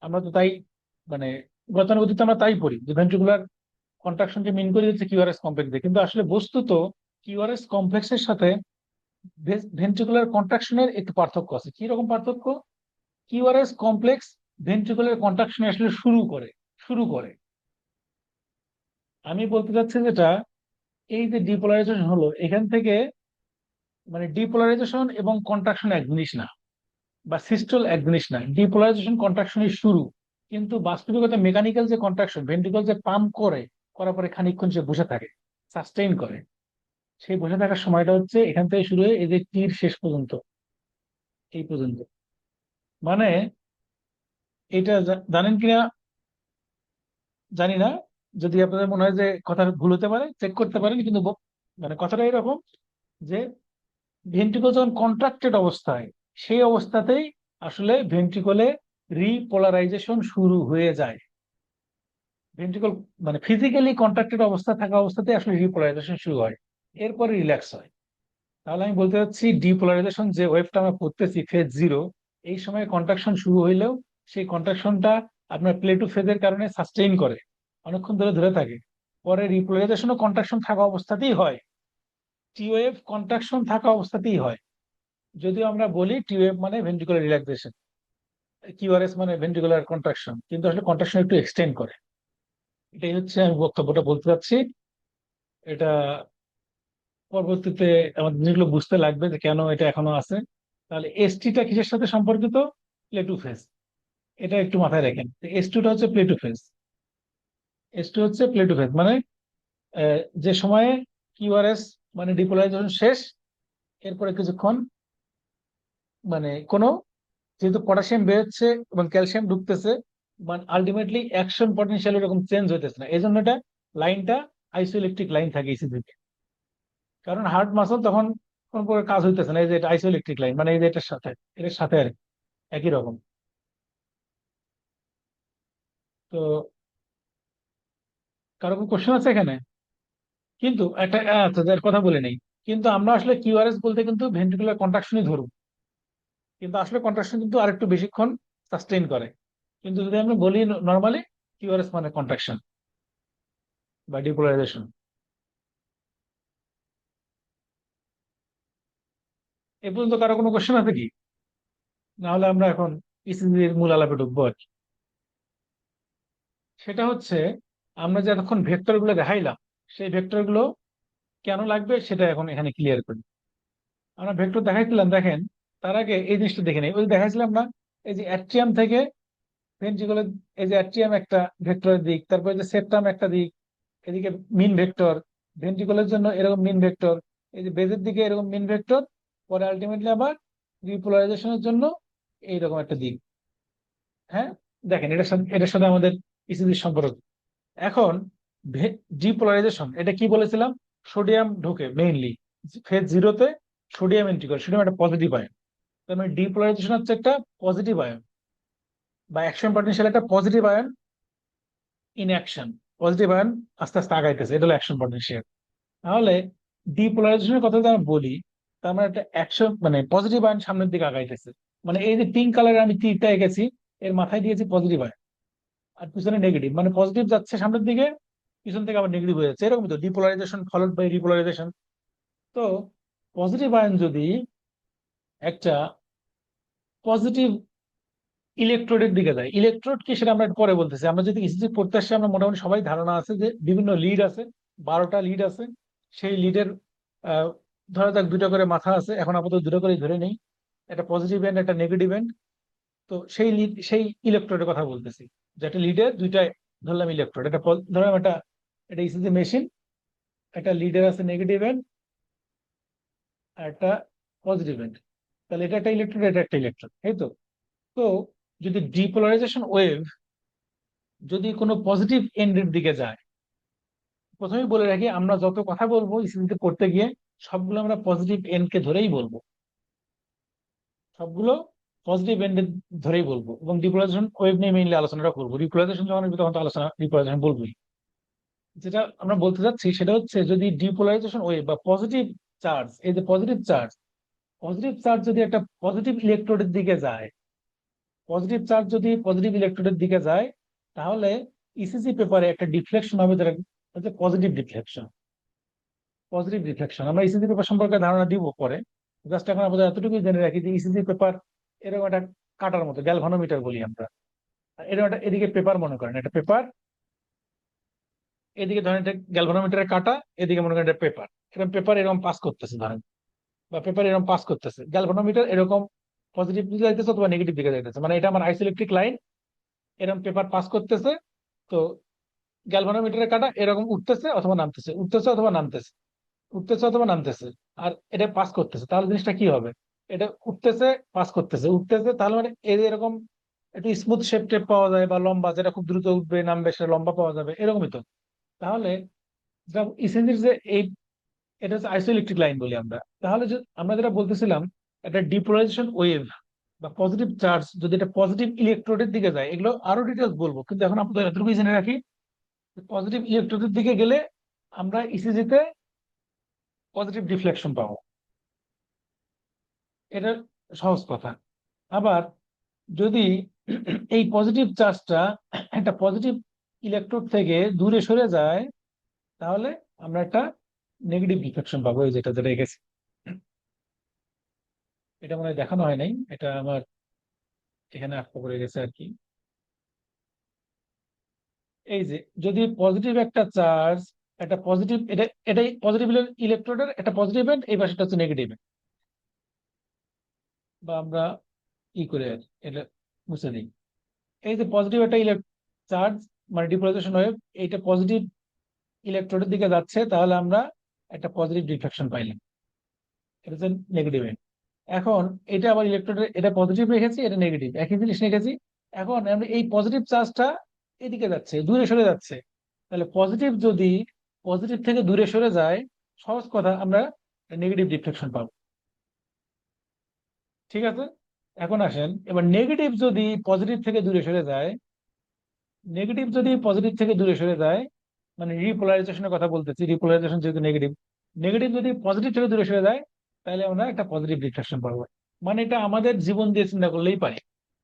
আমরা তো তাই, মানে গতানুগতিক আমরা তাই পড়ি যে ভেন্ট্রিকুলার কন্ট্রাকশনকে মিন করে দিচ্ছে কিউআরএস কমপ্লেক্স দিয়ে, কিন্তু আসলে বস্তুত কিউআরএস কমপ্লেক্সের সাথে ভেন্ট্রিকুলার কন্ট্রাকশনের একটু পার্থক্য আছে। কি রকম পার্থক্য, কিউআরএস কমপ্লেক্স ভেন্ট্রিকুলার কন্ট্রাকশন আসলে শুরু করে। আমি বলতে চাচ্ছি যেটা, এই যে ডিপোলারাইজেশন হলো এখান থেকে, মানে ডিপোলারাইজেশন এবং কন্ট্রাকশন এক জিনিস না, বা সিস্টল এক জিনিস না। ডিপোলারাইজেশন কন্ট্রাকশনের শুরু, কিন্তু বাস্তবিকতা মেকানিক্যাল যে কন্ট্রাকশন, ভেন্ট্রিকল যে পাম্প করে, করার পরে খানিকক্ষণ সে বসে থাকে, সাস্টেইন করে, সেই বসে থাকার সময়টা হচ্ছে এখান থেকে শুরু হয়ে এই যে তীর শেষ পর্যন্ত, এই পর্যন্ত। মানে এটা জানেন কিনা জানি না, যদি আপনাদের মনে হয় যে কথা ভুল হতে পারে চেক করতে পারেন, কিন্তু মানে কথাটা এরকম যে ভেন্ট্রিকল যখন কন্ট্রাক্টেড অবস্থায়, সেই অবস্থাতেই আসলে ভেন্ট্রিকলে রিপোলারাইজেশন শুরু হয়ে যায়। ভেন্ট্রিকল মানে ফিজিক্যালি কন্ট্রাক্টেড অবস্থা থাকা অবস্থাতে আসলে রিপোলারাইজেশন শুরু হয়, এরপরে রিল্যাক্স হয়। তাহলে আমি বলতে চাচ্ছি ডিপোলারাইজেশন যে ওয়েভটা আমরা পড়তেছি ফেজ জিরো, এই সময় কন্ট্রাকশন শুরু হইলেও সেই কন্ট্রাকশনটা আপনার প্লে টু ফেজের কারণে সাস্টেইন করে, অনেকক্ষণ ধরে ধরে থাকে। পরে রিপোলারাইজেশনও কন্ট্রাকশন থাকা অবস্থাতেই হয়, টি ওয়েভ কন্ট্রাকশন থাকা অবস্থাতেই হয়। যদিও আমরা বলি টি ওয়েভ মানে ভেন্ট্রিকুলার রিল্যাক্সেশন, কিউআরএস মানে ভেন্ট্রিকুলার কন্ট্রাকশন, কিন্তু আসলে কন্ট্রাকশন একটু এক্সটেন্ড করে। এটাই হচ্ছে আমি বক্তব্যটা বলতে চাচ্ছি। এটা পরবর্তীতে আমাদের জিনিসগুলো বুঝতে লাগবে যে কেন এটা এখনো আছে। তাহলে এসটিটা কিসের সাথে সম্পর্কিত? Plateau phase. এটা একটু মাথায় রাখেন, এস টুটা হচ্ছে plateau phase. S two হচ্ছে প্লে টু ফেজ মানে যে সময়ে কিউআরএস মানে ডিপোলারাইজেশন শেষ, এরপরে কিছুক্ষণ মানে কোনো, যেহেতু পটাশিয়াম বেরোচ্ছে এবং ক্যালসিয়াম ঢুকতেছে, মানে আলটিমেটলি অ্যাকশন পটেনশিয়াল এরকম চেঞ্জ হইতেছে না, এই জন্য এটা লাইনটা আইসোইলেকট্রিক লাইন থাকে ইসিজিতে। কারণ হার্ট মাসল তখন কোন প্রকার কাজ হইতেছে না, এই যে এটা আইসোইলেকট্রিক লাইন, মানে এই যে এটার সাথে আর কি, একই রকম। তো কারো কোনো কোশ্চেন আছে এখানে? কিন্তু একটা আচ্ছা এর কথা বলে নেই, কিন্তু আমরা আসলে কিউআরএস বলতে কিন্তু ভেন্ট্রিকুলার কন্ট্রাকশনই ধরুন, কিন্তু আসলে কন্ট্রাকশন কিন্তু আরেকটু বেশিক্ষণ সাস্টেইন করে। কিন্তু যদি আমরা বলি নর্মালি কিউআরএস মানে কন্ট্রাকশন বা ডিপোলারাইজেশন। এ পর্যন্ত কারো কোনো কোশ্চেন আছে কি? না হলে আমরা এখন ইসিজি এর মূল আলাপে ঢুকবো আর কি। সেটা হচ্ছে আমরা যে এতক্ষণ ভেক্টর গুলো দেখাইলাম, সেই ভেক্টর গুলো কেন লাগবে সেটা এখন এখানে ক্লিয়ার করি। আমরা ভেক্টর দেখাইছিলাম, দেখেন তার আগে এই জিনিসটা দেখে নেই। ওই যে দেখাইছিলাম না, এই যে অ্যাট্রিয়াম থেকে ভেন্ট্রিকুলার, এই যে অ্যাট্রিয়াম একটা ভেক্টরের দিক, তারপরে যে সেপ্টাম একটা দিক, এদিকে মিন ভেক্টর, ভেন্ট্রিকুলার জন্য এরকম মিন ভেক্টর, এই যে বেজের দিকে এরকম মিন ভেক্টর, পরে আলটিমেটলি আবার রিপোলারাইজেশনের জন্য এইরকম একটা দিক। হ্যাঁ, দেখেন এটার সাথে আমাদের ইসিজির সম্পর্ক। এখন ডিপোলারাইজেশন এটা কি বলেছিলাম? সোডিয়াম ঢোকে মেইনলি ফেজ জিরোতে, সোডিয়াম এন্ট্রি করে, সোডিয়াম একটা পজিটিভ আয়ন। তার মানে ডিপোলারাইজেশন হচ্ছে একটা পজিটিভ আয়ন, বা অ্যাকশন পটেনশিয়াল একটা positive ion in action. Positive ion আস্তে আস্তে আগাইতেছে, এটা হলো অ্যাকশন পটেনশিয়াল। তাহলে ডিপোলারাইজেশনের কথা যদি আমরা বলি, তার মানে একটা অ্যাকশন মানে পজিটিভ আয়ন সামনের দিকে আগাইতেছে। মানে এই যে পিঙ্ক কালারে আমি তীরটা এঁকেছি, এর মাথায় দিয়েছি পজিটিভ আয়ন, আর পিছনে নেগেটিভ, মানে পজিটিভ যাচ্ছে সামনের দিকে, পিছন থেকে আবার নেগেটিভ হয়ে যাচ্ছে, এরকম তো ডিপোলারাইজেশন ফলোড বাই রিপোলারাইজেশন। তো পজিটিভ আয়ন যদি একটা পজিটিভ ইলেকট্রোডের দিকে যায়, ইলেকট্রোড কি সেটা আমরা একটু পরে বলতেছি। আমরা যদি ইসিজি পড়তে আসছি, আমরা মোটামুটি সবাই ধারণা আছে যে বিভিন্ন লিড আছে, 12টা লিড আছে। সেই লিডের ধরা যাক দুটো করে মাথা আছে, এখন আপাতত দুটো করেই ধরে নেই, একটা পজিটিভ এন্ড একটা নেগেটিভ এন্ড। তো সেই লিড, সেই ইলেকট্রোডের কথা বলতেছি, যেটা লিডের দুইটাই ধরলাম ইলেকট্রোড, এটা ধরলাম এটা, এটা ইসিজি মেশিন, একটা লিডের আছে নেগেটিভ এন্ড আর একটা পজিটিভ এন্ড। তাহলে এটা একটা ইলেকট্রোড, এটা একটা ইলেকট্রোড, এই তো। তো যদি ডিপোলারাইজেশন ওয়েভ যদি কোনো পজিটিভ এন্ডের দিকে যায়, প্রথমেই বলে রাখি আমরা যত কথা বলবো ইসিজিতে পড়তে গিয়ে সবগুলো আমরা পজিটিভ এন্ড কে ধরেই বলবো, সবগুলো পজিটিভ এন্ড ধরেই বলবো, এবং ডিপোলারাইজেশন ওয়েভ নিয়ে মেইনলি আলোচনাটা করবো। রিপোলারাইজেশন যখন আসবে তখন তো আলোচনা রিপোলারাইজেশন বলবোই। যেটা আমরা বলতে চাচ্ছি সেটা হচ্ছে যদি ডিপোলারাইজেশন ওয়েভ বা পজিটিভ চার্জ, এই যে পজিটিভ চার্জ, পজিটিভ চার্জ যদি একটা পজিটিভ ইলেকট্রোডের দিকে যায়, পজিটিভ চার্জ যদি পজিটিভ ইলেকট্রোডের দিকে যায়, তাহলে ইসিজি পেপারে একটা ডিফ্লেকশন হবে, যেটা হচ্ছে পজিটিভ ডিফ্লেকশন। পজিটিভ ডিফ্লেকশন আমরা ইসিজি পেপার সম্পর্কে ধারণা দিব পরে। জাস্ট এখন আমাদের এতটুকুই জেনে রাখি যে ইসিজি পেপার এরকম একটা কাটার মতো, গ্যালভানোমিটার বলি আমরা। এরকম একটা, এদিকে পেপার মনে করেন একটা পেপার, এদিকে ধরেন এটা গ্যালভানোমিটারের কাটা, এদিকে মনে করেন এটা পেপার। এরকম পেপার এরকম পাস করতেছে ধরেন, বা পেপার এরকম পাস করতেছে, গ্যালভানোমিটার এরকম পজিটিভ দিকে যাইতেছে অথবা নেগেটিভ দিকে যাইতেছে, মানে এটা আমার আইসোইলেকট্রিক লাইন, এরকম পেপার পাস করতেছে। তো গ্যালভানোমিটারের কাটা এরকম উঠতেছে অথবা নামতেছে, উঠতেছে অথবা নামতেছে, উঠতেছে অথবা নামতেছে, আর এটা পাস করতেছে। তাহলে জিনিসটা কি হবে? এটা উঠতেছে, পাস করতেছে, উঠতেছে, তাহলে মানে এই যে এরকম একটু স্মুথ শেপ টেপ পাওয়া যায়, বা লম্বা, যেটা খুব দ্রুত উঠবে নামবে সেটা লম্বা পাওয়া যাবে, এরকমই তো। তাহলে ইসেন্সির যে এই, এটা হচ্ছে আইসোইলেকট্রিক লাইন বলি আমরা। তাহলে আমরা যেটা বলতেছিলাম, একটা ডিপোলারাইজেশন ওয়েভ বা পজিটিভ চার্জ যদি এটা পজিটিভ ইলেকট্রোডের দিকে যায়, এগুলো আরো ডিটেলস বলবো, কিন্তু এখন আপনাদের এতটুকুই জেনে রাখি, পজিটিভ ইলেকট্রোডের দিকে গেলে আমরা ইসিজিতে পজিটিভ ডিফ্লেকশন পাবো। এটা সহজ কথা। আবার যদি এই পজিটিভ চার্জটা একটা পজিটিভ ইলেকট্রোড থেকে দূরে সরে যায়, তাহলে আমরা একটা নেগেটিভ রিফ্লেকশন পাবো, এই যেটা যেটা রেখেছি। এটা মনে হয় দেখানো হয় নাই, এটা আমার এখানে আটকা পড়ে গেছে আর কি। এই যে যদি পজিটিভ একটা চার্জ, একটা পজিটিভ, এটাই পজিটিভ ইলেকট্রোডের একটা পজিটিভ এন্ড, এই পাশেটা হচ্ছে নেগেটিভ, বা আমরা ই করে এটা মুছে দিই। এই যে পজিটিভ একটা চার্জ মানে ডিপোলাইজেশন ওয়েভ, এইটা পজিটিভ ইলেকট্রোডের দিকে যাচ্ছে, তাহলে আমরা একটা পজিটিভ ডিফ্লেকশন পাইলাম। এটা হচ্ছে নেগেটিভ এন্ড। এখন এটা আবার ইলেকট্রোডের, এটা পজিটিভ রেখেছি, এটা নেগেটিভ, একই জিনিস রেখেছি। এখন আমরা এই পজিটিভ চার্জটা এদিকে যাচ্ছে, দূরে সরে যাচ্ছে, তাহলে পজিটিভ যদি পজিটিভ থেকে দূরে সরে যায়, সহজ কথা আমরা নেগেটিভ ডিফ্লেকশন পাবো। ঠিক আছে, এখন আসেন এবার নেগেটিভ যদি পজিটিভ থেকে দূরে সরে যায়, নেগেটিভ যদি পজিটিভ থেকে দূরে সরে যায়, মানে রিপোলারাইজেশনের কথা বলতেছি, রিপোলারাইজেশন যেহেতু নেগেটিভ, নেগেটিভ যদি পজিটিভ থেকে দূরে সরে যায়, তাহলে আমরা একটা পজিটিভ রিফ্লেকশন পাবো। মানে এটা আমাদের জীবন দিয়ে চিন্তা করলেই পারি,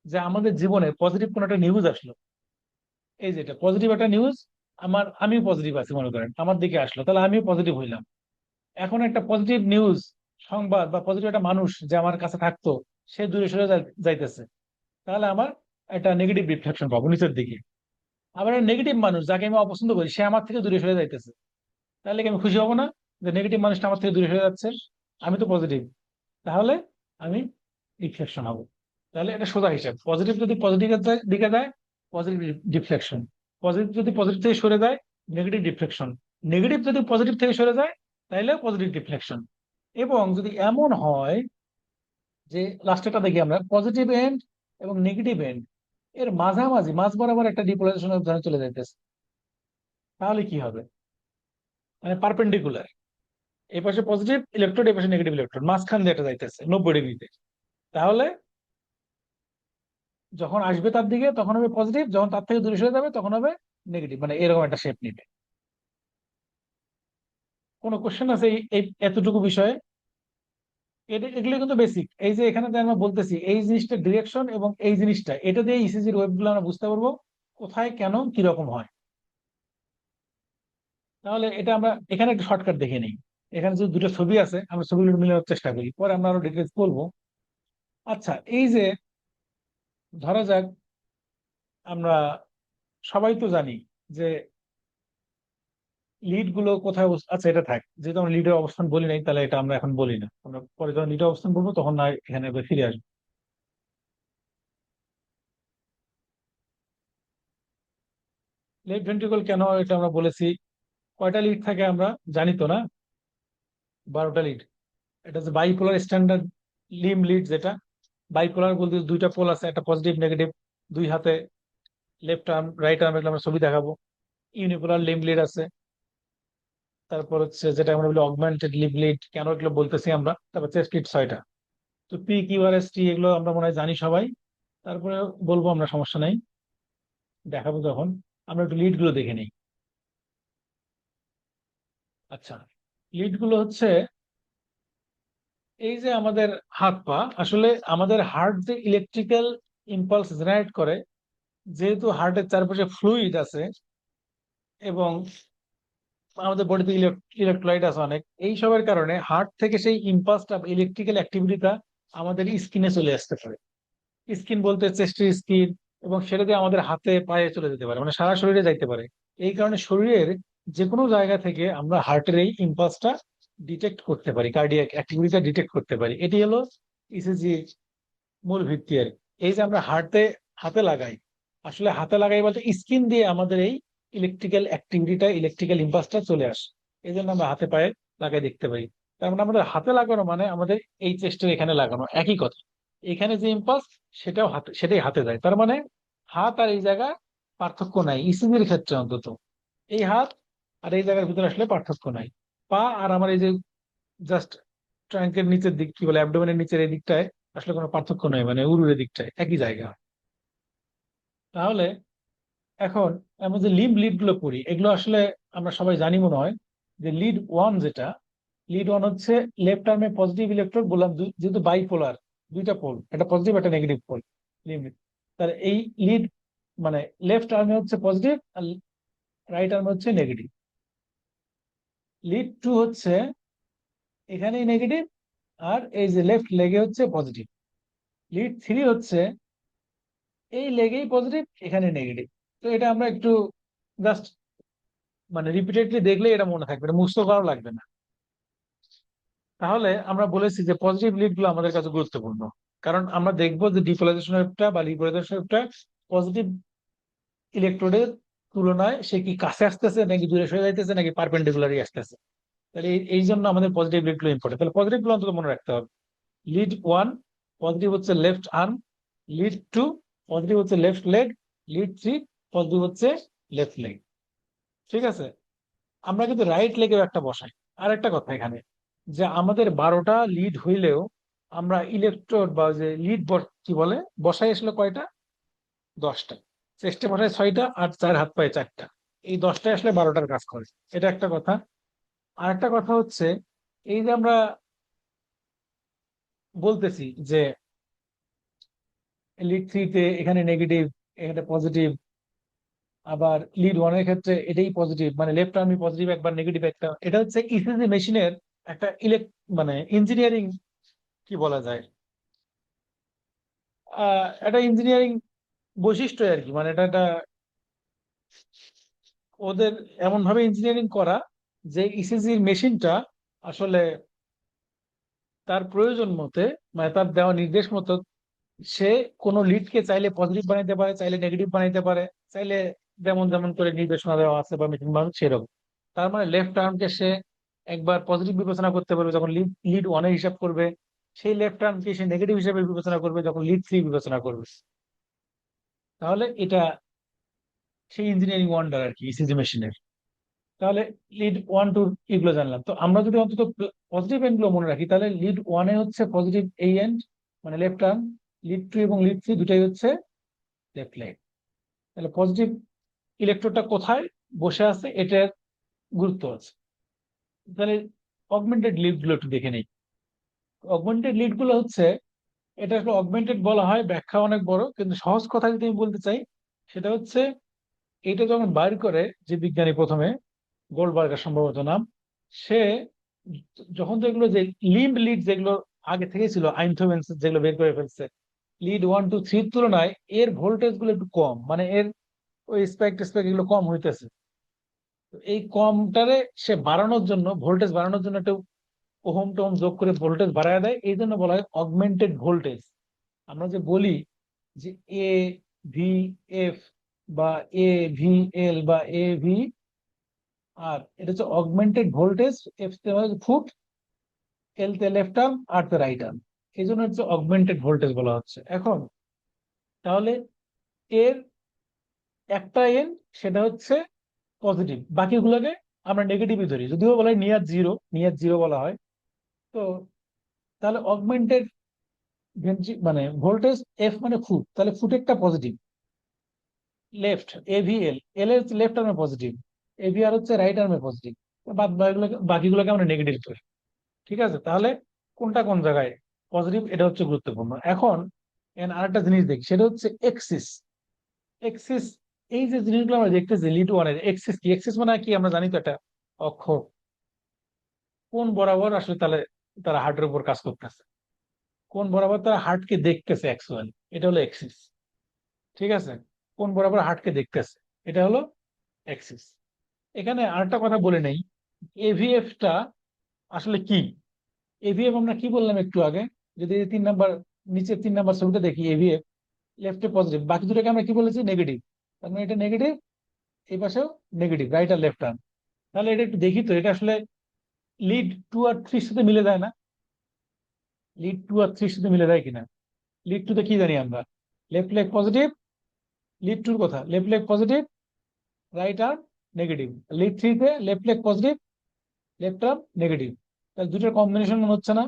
যে আমাদের জীবনে পজিটিভ কোনো একটা নিউজ আসলো, এই যেটা পজিটিভ একটা নিউজ, আমি পজিটিভ আছি মনে করেন, আমার দিকে আসলো, তাহলে আমিও পজিটিভ হইলাম। এখন একটা পজিটিভ নিউজ, সংবাদ বা পজিটিভ একটা মানুষ যে আমার কাছে থাকতো, সে দূরে সরে যাইতেছে, তাহলে আমার একটা নেগেটিভ রিফ্লেকশন পাবো নিচের দিকে। আবার নেগেটিভ মানুষ যাকে আমি অপছন্দ করি, সে আমার থেকে দূরে সরে যাইতেছে, তাহলে কি আমি খুশি হব না, যে নেগেটিভ মানুষটা আমার থেকে দূরে সরে যাচ্ছে, আমি তো পজিটিভ, তাহলে আমি রিফ্লেকশন হব। তাহলে এটা সোজা হিসাব, পজিটিভ যদি পজিটিভের দিকে যায়, পজিটিভ ডিফ্লেকশন, পজিটিভ যদি পজিটিভ থেকে সরে যায়, নেগেটিভ ডিফ্লেকশন, নেগেটিভ যদি পজিটিভ থেকে সরে যায়, তাহলে পজিটিভ ডিফ্লেকশন। এবং যদি এমন হয় যে লাস্টেরটা দেখি আমরা, পজিটিভ এন্ড এবং নেগেটিভ এন্ড এর মাঝামাঝি মাঝ বরাবর একটা ডিপোলাইজেশন ধরে চলে যাইতেছে, তাহলে কি হবে? মানে পারপেন্ডিকুলার, এই পাশে পজিটিভ ইলেকট্রোড, এই পাশে নেগেটিভ ইলেকট্রোড, মাঝখান দিয়ে এটা যাইতেছে 90 ডিগ্রিতে, তাহলে যখন আসবে তার দিকে তখন হবে পজিটিভ, যখন তার থেকে দূরে সরে যাবে তখন হবে নেগেটিভ, মানে এরকম একটা শেপ নিবে। কোনো কোশ্চেন আছে এই এতটুকু বিষয়ে? এগুলো কিন্তু বেসিক। এই যে এখানে যে আমরা বলতেছি এই জিনিসটা ডিরেকশন, এবং এই জিনিসটা, এটা দিয়ে ইসিজির ওয়েব গুলো আমরা বুঝতে পারবো কোথায় কেন কিরকম হয়। তাহলে এটা আমরা এখানে একটা শর্টকাট দেখে নিই। এখানে যে দুটো ছবি আছে, আমরা ছবিগুলো মিলানোর চেষ্টা করি, পরে আমরা আরো ডিটেলস বলবো। আচ্ছা, এই যে ধরা যাক, আমরা সবাই তো জানি যে লিড গুলো কোথায় আচ্ছা এটা থাক, যেহেতু আমরা লিডের অবস্থান বলি নাই, তাহলে এটা আমরা এখন বলি না, আমরা পরে যখন লিডের অবস্থান বলবো তখন না এখানে আবার ফিরে আসবো। লেফট ভেন্ট্রিকল কেন এটা আমরা বলেছি, কয়টা লিড থাকে আমরা জানি তো না? 12টা লিড। এটা হচ্ছে বাইপোলার স্ট্যান্ডার্ড লিম লিড, যেটা বাইপোলার বলতে দুইটা পোল আছে, একটা পজিটিভ নেগেটিভ, দুই হাতে, লেফট আর্ম রাইট আর্ম, এগুলো আমরা ছবি দেখাবো। ইউনিপোলার লিম লিড আছে, তারপর হচ্ছে যেটা আমরা বলি অগমেন্টেড লিম লিড, কেন এগুলো বলতেছি আমরা, তারপর চেস্ট লিড 6টা। তো P Q R S T এগুলো আমরা মনে হয় জানি সবাই, তারপরে বলবো আমরা, সমস্যা নাই, দেখাবো যখন। আমরা একটু লিড গুলো দেখে নিই। আচ্ছা, লিড গুলো হচ্ছে এই যে আমাদের হাত পা, আসলে আমাদের হার্ট যে ইলেকট্রিক্যাল ইম্পালস জেনারেট করে, যেহেতু হার্টের চারপাশে ফ্লুইড আছে এবং আমাদের বডিতে ইলেকট্রোলাইট আছে অনেক, এই সবের কারণে হার্ট থেকে সেই ইম্পালসটা, ইলেকট্রিক্যাল অ্যাক্টিভিটিটা আমাদের স্কিনে চলে আসতে পারে। স্কিন বলতে চেস্টের স্কিন, এবং সেটা দিয়ে আমাদের হাতে পায়ে চলে যেতে পারে, মানে সারা শরীরে যাইতে পারে। এই কারণে শরীরের যে কোনো জায়গা থেকে আমরা হার্টের এই ইম্পালসটা ডিটেক্ট করতে পারি, কার্ডিয়াক অ্যাক্টিভিটিটা ডিটেক্ট করতে পারি। এটি হলো ইসিজি মূল ভিত্তি আর কি। এই যে আমরা হাতে লাগাই, আসলে হাতে লাগাই বলতে স্কিন দিয়ে আমাদের এই ইলেকট্রিক্যাল অ্যাক্টিভিটিটা, ইলেকট্রিক্যাল ইম্পালসটা চলে আসে, এই জন্য আমরা হাতে পায়ে লাগাই দেখতে পাই। তার মানে আমাদের হাতে লাগানো মানে আমাদের এই চেস্টের এখানে লাগানো, একই কথা। এখানে যে ইম্পালস, সেটাই হাতে যায়, তার মানে হাত আর এই জায়গা পার্থক্য নাই ইসিজির ক্ষেত্রে অন্তত। এই হাত আর এই জায়গার ভিতরে আসলে পার্থক্য নাই। পা আর আমার এই যে জাস্ট ট্রাঙ্কের নিচের দিক, কি বলে, অ্যাবডোমেনের নিচের এই দিকটায় আসলে কোনো পার্থক্য নয়, মানে উরুরের দিকটায় একই জায়গা। তাহলে এখন আমরা যে লিড গুলো পড়ি, এগুলো আসলে আমরা সবাই জানি মনে হয়, যে লিড 1 যেটা, লিড 1 হচ্ছে লেফট আর্মে পজিটিভ ইলেকট্রোড, বললাম যেহেতু বাইপোলার, দুইটা পোল, একটা পজিটিভ একটা নেগেটিভ পোল লিমিট। তাহলে এই লিড মানে লেফট আর্মে হচ্ছে পজিটিভ আর রাইট আর্মে হচ্ছে নেগেটিভ। লিড টু হচ্ছে এখানেই নেগেটিভ আর এই যে লেফট লেগে হচ্ছে পজিটিভ। লিড থ্রি হচ্ছে এই লেগেই পজিটিভ এখানে নেগেটিভ। তো এটা আমরা একটু জাস্ট মানে রিপিটেডলি দেখলে এটা মনে থাকবে, এটা মুখস্থ করাও লাগবে না। তাহলে আমরা বলেছি যে পজিটিভ লিড গুলো আমাদের কাছে গুরুত্বপূর্ণ, কারণ আমরা দেখবো যে ডিপোলাইজেশন ওয়েভটা বা লিপোলাইজেশন ওয়েভটা পজিটিভ ইলেকট্রোডের তুলনায় সে কি কাছে আসতেছে নাকি দূরে সরে যাইতেছে নাকি পারপেন্ডিকুলারই আসতেছে। তাহলে এই জন্য আমাদের পজিটিভ লিড গুলো ইম্পর্টেন্ট। তাহলে পজিটিভ গুলো অন্তত মনে রাখতে হবে। লিড ওয়ান পজিটিভ হচ্ছে left arm, lead two positive হচ্ছে left leg, lead three positive হচ্ছে লেফট লেগ। ঠিক আছে, আমরা কিন্তু রাইট লেগেও একটা বসাই। আর একটা কথা এখানে, যে আমাদের 12টা লিড হইলেও আমরা ইলেকট্রোড বা যে লিড কি বলে বসাই আসলে কয়টা? 10টা। চেস্টে বসাই 6টা আর চার হাত পায়ে 4টা। এই 10টায় আসলে 12টার কাজ করে। এটা একটা কথা। আর একটা কথা হচ্ছে, এই যে আমরা বলতেছি যে লিড থ্রিতে এখানে নেগেটিভ এখানে পজিটিভ, আবার লিড ওয়ানের ক্ষেত্রে এটাই পজিটিভ, মানে লেফট আর্মি পজিটিভ একবার নেগেটিভ একটা, এটা হচ্ছে ইসিজি মেশিনের একটা মানে ইঞ্জিনিয়ারিং কি বলা যায়, একটা ইঞ্জিনিয়ারিং বৈশিষ্ট্য আর কি। মানে এটা একটা ওদের এমন ভাবে ইঞ্জিনিয়ারিং করা যে ইসিজির মেশিনটা আসলে তার প্রয়োজন মতে, মানে তার দেওয়া নির্দেশ মতো সে কোনো লিডকে চাইলে পজিটিভ বানাইতে পারে, চাইলে নেগেটিভ বানাইতে পারে, চাইলে যেমন যেমন করে নির্দেশনা দেওয়া আছে বা মেশিন বানানো সেরকম। তার মানে লেফট আর্মকে সে একবার পজিটিভ বিবেচনা করতে পারবে যখন লিড লিড ওয়ানের হিসাব করবে, সেই লেফট আর্মকে সে নেগেটিভ হিসাবে বিবেচনা করবে যখন লিড থ্রি বিবেচনা করবে। তাহলে এটা সেই ইঞ্জিনিয়ারিং ওয়ান্ডার আর কি ইসিজি মেশিনের। তাহলে লিড ওয়ান টু এগুলো জানলাম। তো আমরা যদি অন্তত পজিটিভ এন্ড গুলো মনে রাখি, তাহলে লিড ওয়ানে হচ্ছে পজিটিভ এই এন্ড মানে লেফট আর্ম, লিড টু এবং লিড থ্রি দুটাই হচ্ছে লেফট লেগ। তাহলে পজিটিভ ইলেকট্রোডটা কোথায় বসে আছে এটার গুরুত্ব আছে। তাহলে অগমেন্টেড লিড গুলো একটু দেখে নেই। অগমেন্টেড লিড গুলো হচ্ছে, এটা আসলে অগমেন্টেড বলা হয়, ব্যাখ্যা অনেক বড়, কিন্তু সহজ কথা যদি আমি বলতে চাই সেটা হচ্ছে, এটা যখন বাইর করে যে বিজ্ঞানী প্রথমে, গোল্ডবার্গার সম্ভবত নাম, সে যখন তো এগুলো যে লিম্ব লিড যেগুলো আগে থেকে ছিল আইনথোভেন্স যেগুলো বের করে ফেলছে, লিড ওয়ান টু থ্রির তুলনায় এর ভোল্টেজ গুলো একটু কম, মানে এর ওই স্পাইক টেস্পাইক এগুলো কম হইতেছে। তো এই কমটারে সে বাড়ানোর জন্য, ভোল্টেজ বাড়ানোর জন্য একটা ওহম টোহম যোগ করে ভোল্টেজ বাড়ায় দেয়, এই জন্য বলা হয় অগমেন্টেড ভোল্টেজ। আমরা যে বলি যে এ ভি এফ বা এ ভি এল বা এ ভি আর, এটা হচ্ছে অগমেন্টেড ভোল্টেজ। এফ ফুট, এল তে লেফট আর্ম আর তে রাইট আর্ম, এই জন্য হচ্ছে অগমেন্টেড ভোল্টেজ বলা হচ্ছে। এখন তাহলে এর একটা এন সেটা হচ্ছে পজিটিভ, বাকিগুলোকে আমরা নেগেটিভই ধরি, যদিও বলা হয় নিয়ার জিরো, নিয়ার জিরো বলা হয়। তো তাহলে অগমেন্টেড মানে ভোল্টেজ এফ মানে ফুট, তাহলে ফুটেরটা পজিটিভ, লেফট এভিএল, এল এর লেফট আর্মে পজিটিভ, এভিআর হচ্ছে রাইট আর্মে পজিটিভ, বাদ বাকিগুলোকে আমরা নেগেটিভ ধরি। ঠিক আছে, তাহলে কোনটা কোন জায়গায় পজিটিভ এটা হচ্ছে গুরুত্বপূর্ণ। এখন আরেকটা জিনিস দেখি, সেটা হচ্ছে এক্সিস। এক্সিস, এই যে জিনিসগুলো আমরা দেখতেছি লিড ওয়ানের এক্সিস কি, এক্সিস মানে কি আমরা জানি তো, একটা অক্ষ কোন বরাবর আসলে তাহলে তারা হার্টের উপর কাজ করতেছে, কোন বরাবর তারা হার্টকে দেখতেছে অ্যাকচুয়ালি, এটা হলো এক্সিস। ঠিক আছে, কোন বরাবর হার্টকে দেখতেছে, এটা হলো এক্সিস। এখানে আরেকটা কথা বলে নেই, এভিএফ টা আসলে কি। এভিএফ আমরা কি বললাম একটু আগে, যদি 3 নাম্বার নিচে 3 নাম্বার ছবিটা দেখি, এভিএফ লেফটে পজিটিভ, বাকি দুটোকে আমরা কি বলেছি নেগেটিভ, তার মানে এটা নেগেটিভ, এই পাশেও নেগেটিভ, রাইট আর লেফট আর্ম। তাহলে এটা একটু দেখি তো, এটা আসলে লিড টু আর থ্রির সাথে মিলে যায় না? লিড টু আর থ্রির সাথে মিলে যায় কিনা? লিড টু তে কি জানি আমরা, লেফট লেগ পজিটিভ, লিড টুর কথা left leg positive right arm negative, lead থ্রিতে left leg positive left arm negative. তাহলে দুটোর কম্বিনেশন মনে হচ্ছে না?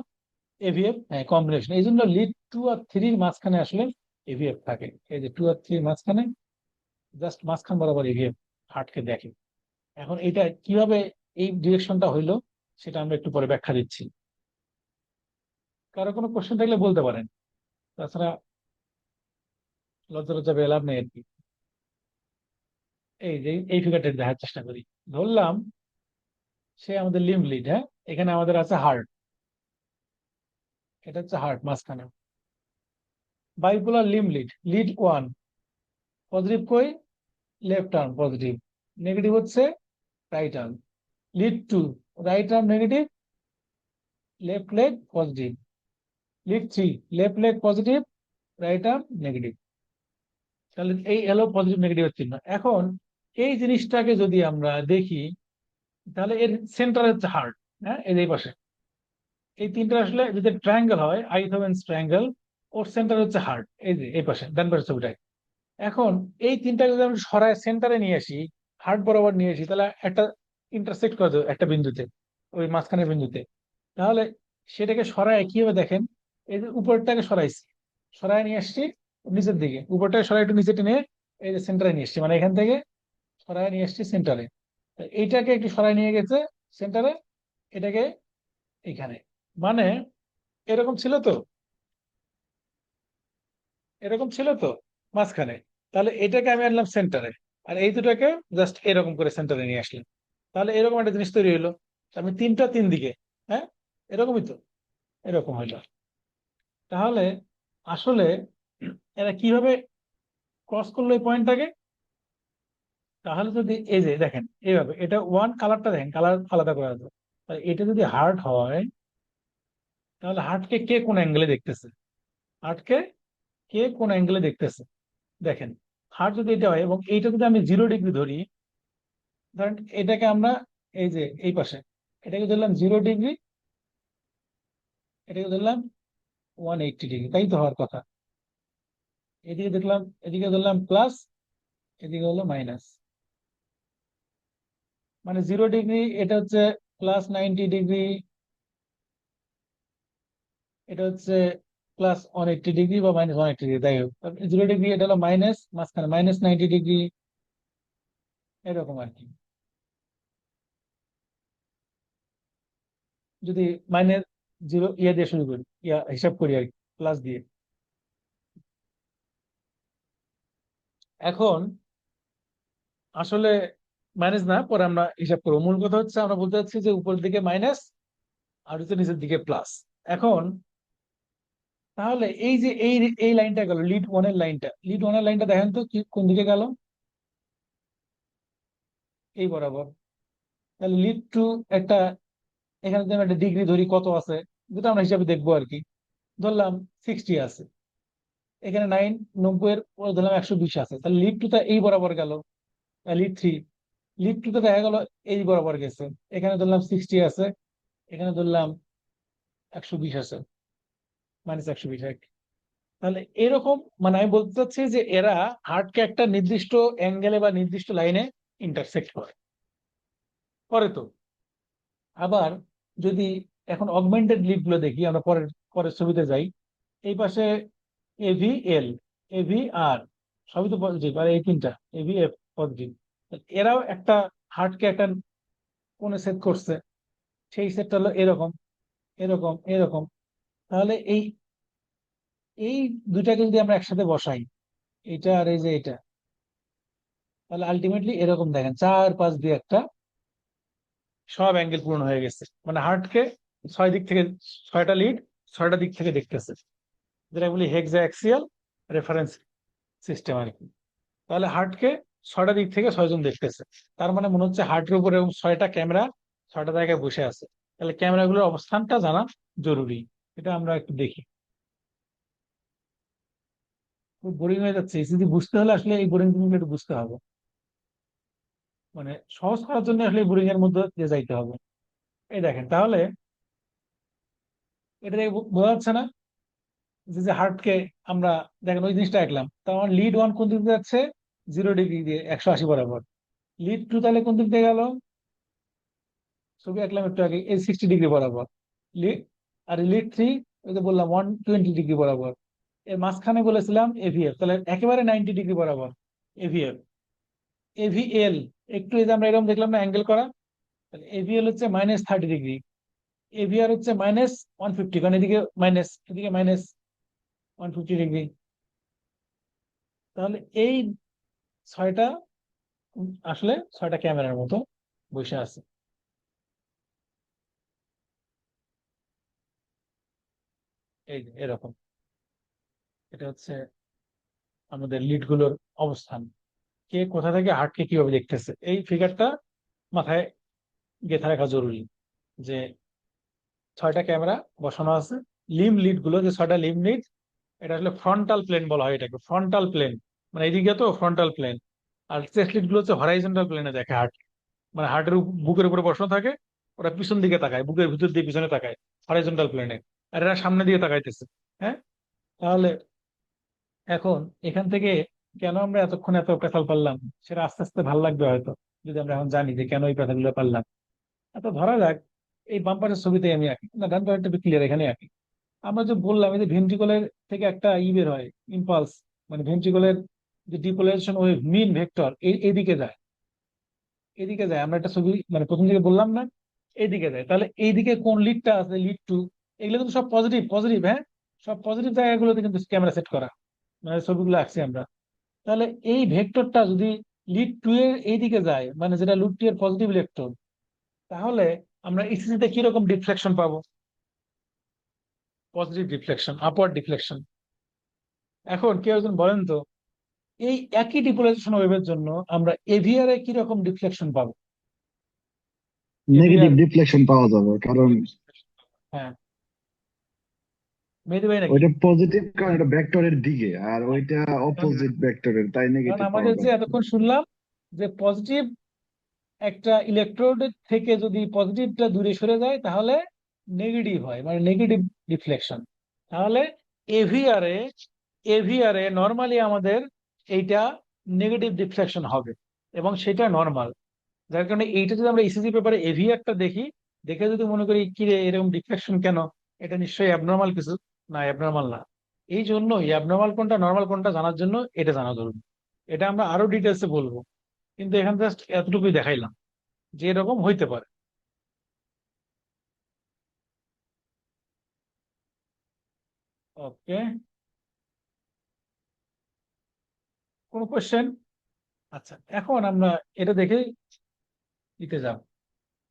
এভিএফ, হ্যাঁ কম্বিনেশন। এই জন্য লিড টু আর থ্রির মাঝখানে আসলে এভিএফ থাকে, এই যে টু আর থ্রির মাঝখানে জাস্ট মাঝখান বরাবর এভিএফ হার্টকে দেখে। এখন এটা কিভাবে এই ডিরেকশনটা হইলো সেটা আমরা একটু পরে ব্যাখ্যা দিচ্ছি। কারো কোনো কোশ্চেন থাকলে বলতে পারেন। তাছাড়া লজ্জা লজ্জা পেয়ে লাভ নেই আর কি। এই যে এই ফিগারটা দেখার চেষ্টা করি। ধরলাম সে আমাদের লিম্ব লিড, হ্যাঁ, এখানে আমাদের আছে হার্ট, এটা হচ্ছে হার্ট মাঝখানে। Bipolar limb lead, lead one positive কই, লেফট আর্ম পজিটিভ, নেগেটিভ হচ্ছে right arm. Lead two right arm negative, left leg positive. Lead three left leg positive, right arm negative. তাহলে এই এলো পজিটিভ নেগেটিভের চিহ্ন। এখন এই জিনিসটাকে যদি আমরা দেখি, তাহলে এর সেন্টার হচ্ছে হার্ট, হ্যাঁ, এই পাশে। এই তিনটা আসলে যদি ট্রায়াঙ্গেল হয়, আইসোমেন্স ট্রায়াঙ্গেল, ওর সেন্টার হচ্ছে হার্ট, এই যে এই পাশে ডান পাশের ছবিটায়। এখন এই তিনটা যদি আমরা সরায় সেন্টারে নিয়ে আসি, হার্ট বরাবর নিয়ে আসি, তাহলে একটা ইন্টারসেক্ট করে দেবো একটা বিন্দুতে, ওই মাঝখানের বিন্দুতে। তাহলে সেটাকে সরায় কিভাবে দেখেন, এই যে উপরটাকে সরাইছি, সরায় নিয়ে আসছি নিচের দিকে, উপরটাকে সরাই একটু নিচে টেনে এই যে সেন্টারে নিয়ে আসছি, মানে এখান থেকে সরায় নিয়ে আসছি সেন্টারে। এইটাকে একটু সরায় নিয়ে গেছে সেন্টারে, এটাকে এখানে, মানে এরকম ছিল তো, এরকম ছিল তো মাঝখানে। তাহলে এটাকে আমি আনলাম সেন্টারে, আর এই দুটাকে জাস্ট এরকম করে সেন্টারে নিয়ে আসলাম। তাহলে এরকম একটা জিনিস তৈরি হলো। আমি তিনটা তিন দিকে, হ্যাঁ, এরকমই তো, এরকম হইলো। তাহলে আসলে এরা কিভাবে ক্রস করলো এই পয়েন্টটাকে? তাহলে যদি এই যে দেখেন এইভাবে, এটা ওয়ান, কালারটা দেখেন, কালার আলাদা করা হতো। তাহলে এটা যদি হার্ট হয়, তাহলে হার্টকে কে কোন অ্যাঙ্গেলে দেখতেছে, হার্টকে কে কোন অ্যাঙ্গেলে দেখতেছে। দেখেন, হার্ট যদি এটা হয় এবং এইটা যদি আমি 0 ডিগ্রি ধরি, ধরেন এটাকে আমরা এই যে এই পাশে, এটাকে ধরলাম 0 ডিগ্রি, এটাকে ধরলাম 180 ডিগ্রি, তাই তো হওয়ার কথা। এদিকে দেখলাম, এদিকে ধরলাম প্লাস, এদিকে হলো মাইনাস, মানে 0 ডিগ্রি, এটা হচ্ছে +90 ডিগ্রি, এটা হচ্ছে +180 ডিগ্রি বা -180 ডিগ্রি, যাই হোক 0 ডিগ্রি, এটা হলো মাইনাস, মাঝখানে -90 ডিগ্রি, এরকম আর কি। যদি মাইনাস জিরো ইয়ে দিয়ে শুরু করি, ইয়া হিসাব করি আর কি, প্লাস দিয়ে। এখন আসলে মাইনাস না, পরে আমরা হিসাব করবো। মূল কথা হচ্ছে আমরা বলতে চাচ্ছি যে উপরের দিকে মাইনাস আর হচ্ছে নিচের দিকে প্লাস। এখন তাহলে এই যে এই লাইনটা গেল, লিড ওয়ানের লাইনটা দেখেন তো কি কোন দিকে গেল, এই বরাবর। তাহলে লিড টু একটা, এখানে যদি আমরা একটা ডিগ্রি ধরি কত আছে, যেটা আমরা হিসাবে দেখবো আর কি, ধরলাম 60 আছে, এখানে 90 এর পরে ধরলাম 120 আছে, তাহলে লিড টু টা এই বরাবর গেল। লিড থ্রি, লিড টু টা দেখা গেল এই বরাবর গেছে, এখানে ধরলাম 60 আছে, এখানে ধরলাম 120 আছে, -120 আর কি। তাহলে এরকম, মানে আমি বলতে চাচ্ছি যে এরা হার্টকে একটা নির্দিষ্ট অ্যাঙ্গেলে বা নির্দিষ্ট লাইনে ইন্টারসেক্ট করে, করে তো। আবার যদি এখন অগমেন্টেড লিড গুলো দেখি, আমরা পরের পরের ছবিতে যাই, এই পাশে এভি এল, এভি আর, সবই তো পজিটিভ, আর এই তিনটা এভি এফ পজিটিভ, এরাও একটা হার্টকে একটা কোণে সেট করছে। সেই সেটটা হলো এরকম, এরকম, এরকম। তাহলে এই এই দুইটাকে যদি আমরা একসাথে বসাই, এটা আর এই যে এটা, তাহলে আলটিমেটলি এরকম দেখেন, চার পাঁচ দিয়ে একটা সব অ্যাঙ্গেল পূরণ হয়ে গেছে। মানে হার্টকে ছয় দিক থেকে, ছয়টা লিড ছয়টা দিক থেকে দেখতেছে, যেটা বলি হেক্সা অ্যাক্সিয়াল রেফারেন্স সিস্টেম আর কি। তাহলে হার্টকে ছয়টা দিক থেকে ছয়জন দেখতেছে। তার মানে মনে হচ্ছে হার্টের উপরে এরকম ছয়টা ক্যামেরা ছয়টা জায়গায় বসে আছে। তাহলে ক্যামেরাগুলোর অবস্থানটা জানা জরুরি। এটা আমরা একটু দেখি। খুব বোরিং হয়ে যাচ্ছে, ইসিজি বুঝতে হলে আসলে এই বোরিং জিনিসগুলো একটু বুঝতে হবে। মানে সহজ করার জন্য আসলে এই বোরিং এর মধ্যে দিয়ে যাইতে হবে। এই দেখেন, তাহলে এটা দেখে বোঝা যাচ্ছে না যে যে হার্টকে আমরা, দেখেন ওই জিনিসটা আঁকলাম, তার মানে লিড ওয়ান কোন দিক দিয়ে যাচ্ছে, 0 ডিগ্রি দিয়ে 180 বরাবর। লিড টু তাহলে কোন দিক দিয়ে গেল, ছবি আঁকলাম একটু আগে, এই 60 ডিগ্রি বরাবর। লিড, আর লিড থ্রি, ওই যে বললাম 120 ডিগ্রি বরাবর। এর মাঝখানে বলেছিলাম এভিএফ, তাহলে একেবারে 90 ডিগ্রি বরাবর এভিএফ। এভিএল, একটু এই যে আমরা এরকম দেখলাম না অ্যাঙ্গেল করা, তাহলে এভিএল হচ্ছে -30 ডিগ্রি, এভিআর হচ্ছে -150, কারণ এদিকে মাইনাস, এদিকে মাইনাস, 150 ডিগ্রি। তাহলে এই ছয়টা আসলে ছয়টা ক্যামেরার মতো বসে আছে। এই যে এরকম, এটা হচ্ছে আমাদের লিড গুলোর অবস্থান, কে কোথা থেকে হার্টকে কিভাবে দেখতেছে। এই ফিগারটা মাথায় গেঁথে রাখা জরুরি, যে ছয়টা ক্যামেরা বসানো আছে। লিড গুলো, যে ছয়টা লিড, এটা আসলে ফ্রন্টাল প্লেন বলা হয় এটাকে, ফ্রন্টাল প্লেন মানে এইদিকে তো ফ্রন্টাল প্লেন। আর চেস্ট লিড গুলো হচ্ছে হরাইজন্টাল প্লেনে দেখে হার্ট, মানে হার্টের বুকের উপরে বসানো থাকে, ওরা পিছন দিকে তাকায়, বুকের ভিতর দিয়ে পিছনে তাকায় হরাইজন্টাল প্লেনে, আর এরা সামনে দিয়ে তাকাইতেছে। হ্যাঁ, তাহলে এখন এখান থেকে কেন আমরা এতক্ষণ এত পেছাল পারলাম, সেটা আস্তে আস্তে ভালো লাগবে হয়তো, যদি আমরা এখন জানি যে কেন এই পেছালগুলো পারলাম। এত ধরা যাক এই বাম্পারের ছবিতে আমি আঁকি না, ডান পাশে ক্লিয়ার, এখানে আঁকি। আমরা যে বললাম এই যে ভেন্ট্রিকলের থেকে একটা বের হয়, ইম্পালস, মানে ভেন্ট্রিকলের যে ডিপোলারাইজেশন ওয়েভ মিন ভেক্টর এইদিকে যায়, এদিকে যায়। আমরা একটা ছবি মানে প্রথম দিকে বললাম না, এইদিকে যায়। তাহলে এইদিকে কোন লিডটা আছে, লিড টু, এগুলো কিন্তু সব পজিটিভ পজিটিভ। হ্যাঁ, সব পজিটিভ জায়গাগুলোতে কিন্তু ক্যামেরা সেট করা, মানে ছবিগুলো আঁকছি আমরা। তাহলে এই ভেক্টরটা যদি লিড টু এর এইদিকে যায়, মানে যেটা লিড টু এর পজিটিভ ইলেকট্রন, তাহলে আমরা ইসিজিতে কিরকম ডিফ্লেকশন পাবো? Positive deflection, upward deflection. এখন কেউ একজন বলেন তো, এই একই ডিপোলাইজেশন ওয়েভের জন্য আমরা এভিআর এ কিরকম ডিফ্লেকশন পাবো? নেগেটিভ এভিআর, ডিফ্লেকশন পাওয়া যাবে, কারণ হ্যাঁ, মেহেদি ভাই নাকি? ওইটা পজিটিভ, কারণ এটা ভেক্টরের দিকে, আর ওইটা কারণ অপোজিট ভেক্টরের, তাই কারণ নেগেটিভ পাওয়া আমাদের যে যাবে। এতক্ষণ শুনলাম যে পজিটিভ একটা ইলেকট্রোড থেকে যদি পজিটিভটা দূরে সরে যায় তাহলে নেগেটিভ হয়, মানে নেগেটিভ ডিফ্লেকশন। তাহলে এভিআর এ এভিআর এ নর্মালি আমাদের এইটা নেগেটিভ ডিফ্লেকশন হবে, এবং সেটা নর্মাল। যার কারণে এইটা যদি আমরা ইসিজি পেপারে এভিআরটা দেখি, দেখে যদি মনে করি কি রে এরকম ডিফ্লেকশন কেন, এটা নিশ্চয়ই অ্যাবনর্মাল কিছু। না, অ্যাবনর্মাল না। এই জন্যই অ্যাবনর্মাল কোনটা নর্মাল কোনটা জানার জন্য এটা জানা জরুরি। এটা আমরা আরো ডিটেলসে বলবো, কিন্তু এখানে জাস্ট এতটুকুই দেখাইলাম যে এরকম হইতে পারে। ওকে, কোনো কোশ্চেন? আচ্ছা, এখন আমরা এটা দেখে দিতে যাব।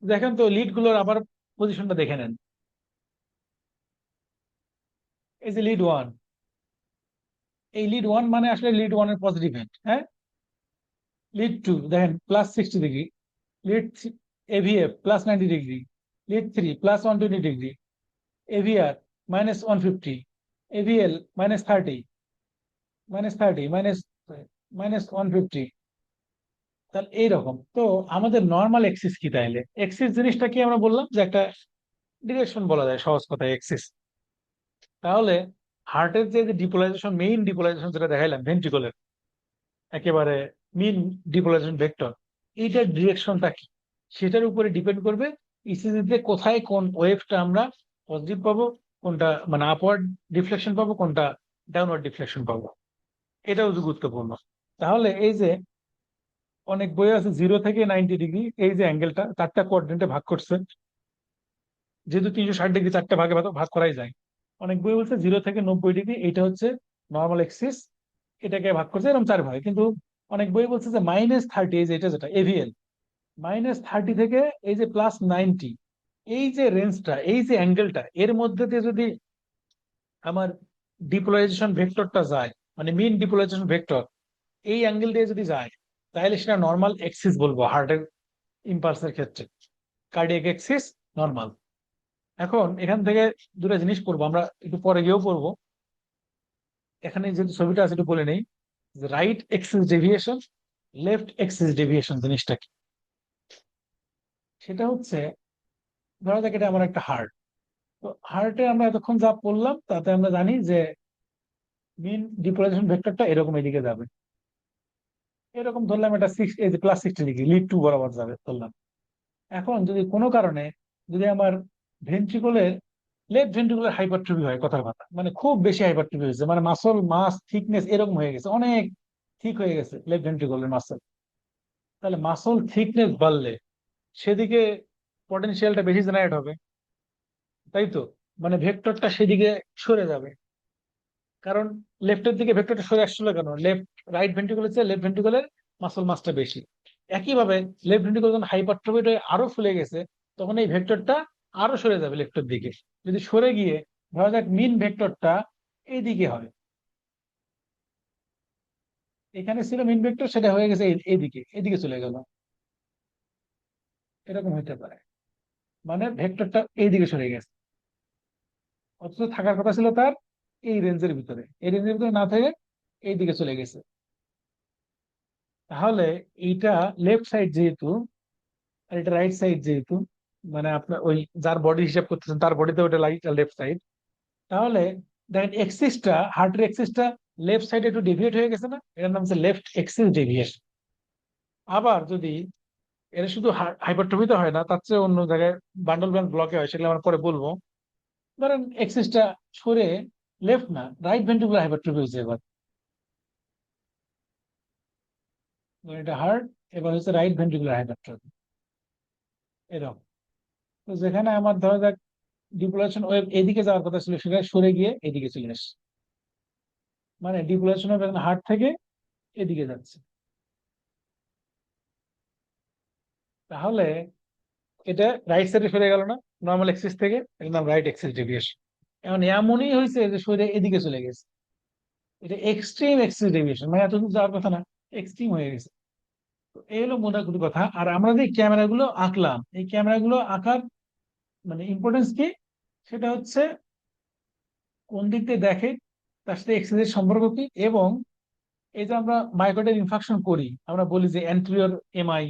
দেখেন তো লিড গুলোর আবার পজিশনটা দেখে নেন। এই যে লিড ওয়ান, এই লিড ওয়ান মানে আসলে লিড ওয়ানের পজিটিভ এন্ড। হ্যাঁ, লিড টু দেখেন +60 degree, lead AVF +90 degree, lead three +120 degree, AVR -150, AVL -30, -30, -150। তাহলে এইরকম তো আমাদের নর্মাল এক্সিস কি? তাইলে এক্সিস জিনিসটা কি আমরা বললাম যে একটা ডিরেকশন বলা যায় সহজ কথায়, এক্সিস। তাহলে হার্টের যে ডিপোলাইজেশন, মেইন ডিপোলাইজেশন যেটা দেখাইলাম ভেন্ট্রিকলের, একেবারে মেইন ডিপোলাইজেশন ভেক্টর, এইটার ডিরেকশনটা কি সেটার উপরে ডিপেন্ড করবে ইসিজিতে কোথায় কোন ওয়েভটা আমরা পজিটিভ পাবো, কোনটা মানে আপওয়ার্ড ডিফ্লেকশন পাবো, কোনটা ডাউনওয়ার্ড ডিফ্লেকশন পাবো। এটাও গুরুত্বপূর্ণ। তাহলে এই যে অনেক বই আছে 0 থেকে 90 ডিগ্রি, এই যে অ্যাঙ্গেলটা চারটা কোয়াড্রেন্টে ভাগ করছে, যেহেতু 360 ডিগ্রি চারটা ভাগে ভাগ ভাগ করাই যায়। অনেক বই বলছে 0 থেকে 90 ডিগ্রি এটা হচ্ছে নর্মাল এক্সিস, এটাকে ভাগ করছে এরকম চার ভাগে। কিন্তু অনেক বই বলছে যে -30, এই যে এটা যেটা এভিএল, -30 থেকে এই যে +90, এই যে রেঞ্জটা, এই যে অ্যাঙ্গেলটা, এর মধ্যে দিয়ে যদি আমার ডিপোলারাইজেশন ভেক্টরটা যায়, মানে মিন ডিপোলারাইজেশন ভেক্টর এই অ্যাঙ্গেল দিয়ে যদি যায়, তাহলে সেটা নর্মাল এক্সিস বলবো হার্টের ইম্পালসের ক্ষেত্রে, কার্ডিয়াক এক্সিস নর্মাল। এখন এখান থেকে দুটো জিনিস পড়বো আমরা, একটু পরে গিয়েও পড়বো। এখানে যে ছবিটা আছে একটু বলে নেই, right axis deviation, left axis deviation জিনিসটা কি। সেটা হচ্ছে, ধরা যাক এটা আমার একটা হার্ট। তো হার্টে আমরা এতক্ষণ যা পড়লাম তাতে আমরা জানি যে মিন ডিপোলারাইজেশন ভেক্টরটা এরকম এদিকে যাবে, এরকম ধরলাম এটা সিক্স, এই যে +60 ডিগ্রি লিড টু বরাবর যাবে ধরলাম। এখন যদি কোনো কারণে যদি আমার ভেন্ট্রিকলের লেফট ভেন্ট্রিকুলার হাইপারট্রফি হয়, কথার কথা মানে খুব বেশি হাইপারট্রফি হয়েছে, মানে মাসল মাস থিকনেস এরকম হয়ে গেছে, অনেক ঠিক হয়ে গেছে লেফট ভেন্ট্রিকুলার মাসল, তাহলে মাসল থিকনেস বাড়লে সেদিকে পটেনশিয়ালটা বেশি জেনারেট হবে, তাই তো? মানে ভেক্টরটা সেদিকে সরে যাবে। কারণ লেফটের দিকে ভেক্টরটা সরে আসছিল কেন, রাইট ভেন্ট্রিকুলার চেয়ে লেফট ভেন্ট্রিকুলার মাসল মাসটা বেশি। একইভাবে লেফট ভেন্ট্রিকুলার যখন হাইপারট্রফিড হয়ে আরো ফুলে গেছে, তখন এই ভেক্টরটা আরো সরে যাবে লেফটের দিকে। যদি সরে গিয়ে ধরা যাক মিন ভেক্টরটা এইদিকে হয়, এখানে ছিল মিন ভেক্টর, সেটা হয়ে গেছে এইদিকে, এদিকে চলে গেল, এরকম হইতে পারে। মানে ভেক্টরটা এইদিকে সরে গেছে, অথচ থাকার কথা ছিল তার এই রেঞ্জের ভিতরে, এই রেঞ্জের ভিতরে না থেকে এইদিকে চলে গেছে। তাহলে এইটা লেফট সাইড যেহেতু, আর এটা রাইট সাইড যেহেতু, মানে আপনার ওই যার বডি হিসাব করতেছেন তার বডিতে ওটা লেফট সাইড, তাহলে দেখেন এক্সিসটা, হার্টের এক্সিসটা লেফট সাইডে একটু ডেভিয়েট হয়ে গেছে না, এটার নাম হচ্ছে লেফট এক্সিস ডেভিয়েশন। আবার যদি এটা শুধু হাইপারট্রফিতে হয় না, তার চেয়ে অন্য জায়গায় বান্ডল ব্যান্ড ব্লকে হয়, সেগুলো আমরা পরে বলবো। ধরেন এক্সিসটা সরে লেফট না রাইট ভেন্ট্রিকুলার হাইপারট্রফি হয়েছে এবার, এটা হার্ট, এবার হচ্ছে রাইট ভেন্ট্রিকুলার হাইপারট্রফি, এরকম। তো যেখানে আমার ধরা যাক ডিপোলেশন ওয়েভ এদিকে যাওয়ার কথা ছিল, সেটা সরে গিয়ে এদিকে চলে আসছে, মানে ডিপোলেশন ওয়েভ এখন হার্ট থেকে এদিকে যাচ্ছে। তাহলে এটা রাইট সাইডে সরে গেল না, নর্মাল এক্সিস থেকে একদম রাইট এক্সিস ডেভিয়েশন। এখন এমনই হয়েছে যে সরে এদিকে চলে গেছে, এটা এক্সট্রিম এক্সিস ডেভিয়েশন, মানে এত দূর যাওয়ার কথা না, এক্সট্রিম হয়ে গেছে। তো এই হলো মোটামুটি কথা। আর আমরা যে ক্যামেরাগুলো আঁকলাম, এই ক্যামেরাগুলো আঁকার মানে ইম্পর্টেন্স কি, সেটা হচ্ছে কোন দিক দিয়ে দেখে, তার সাথে এক্সিসের সম্পর্ক কি, এবং এই যে আমরা মায়োকার্ডিয়াল ইনফাকশন করি, আমরা বলি যে অ্যান্টেরিয়র এমআই,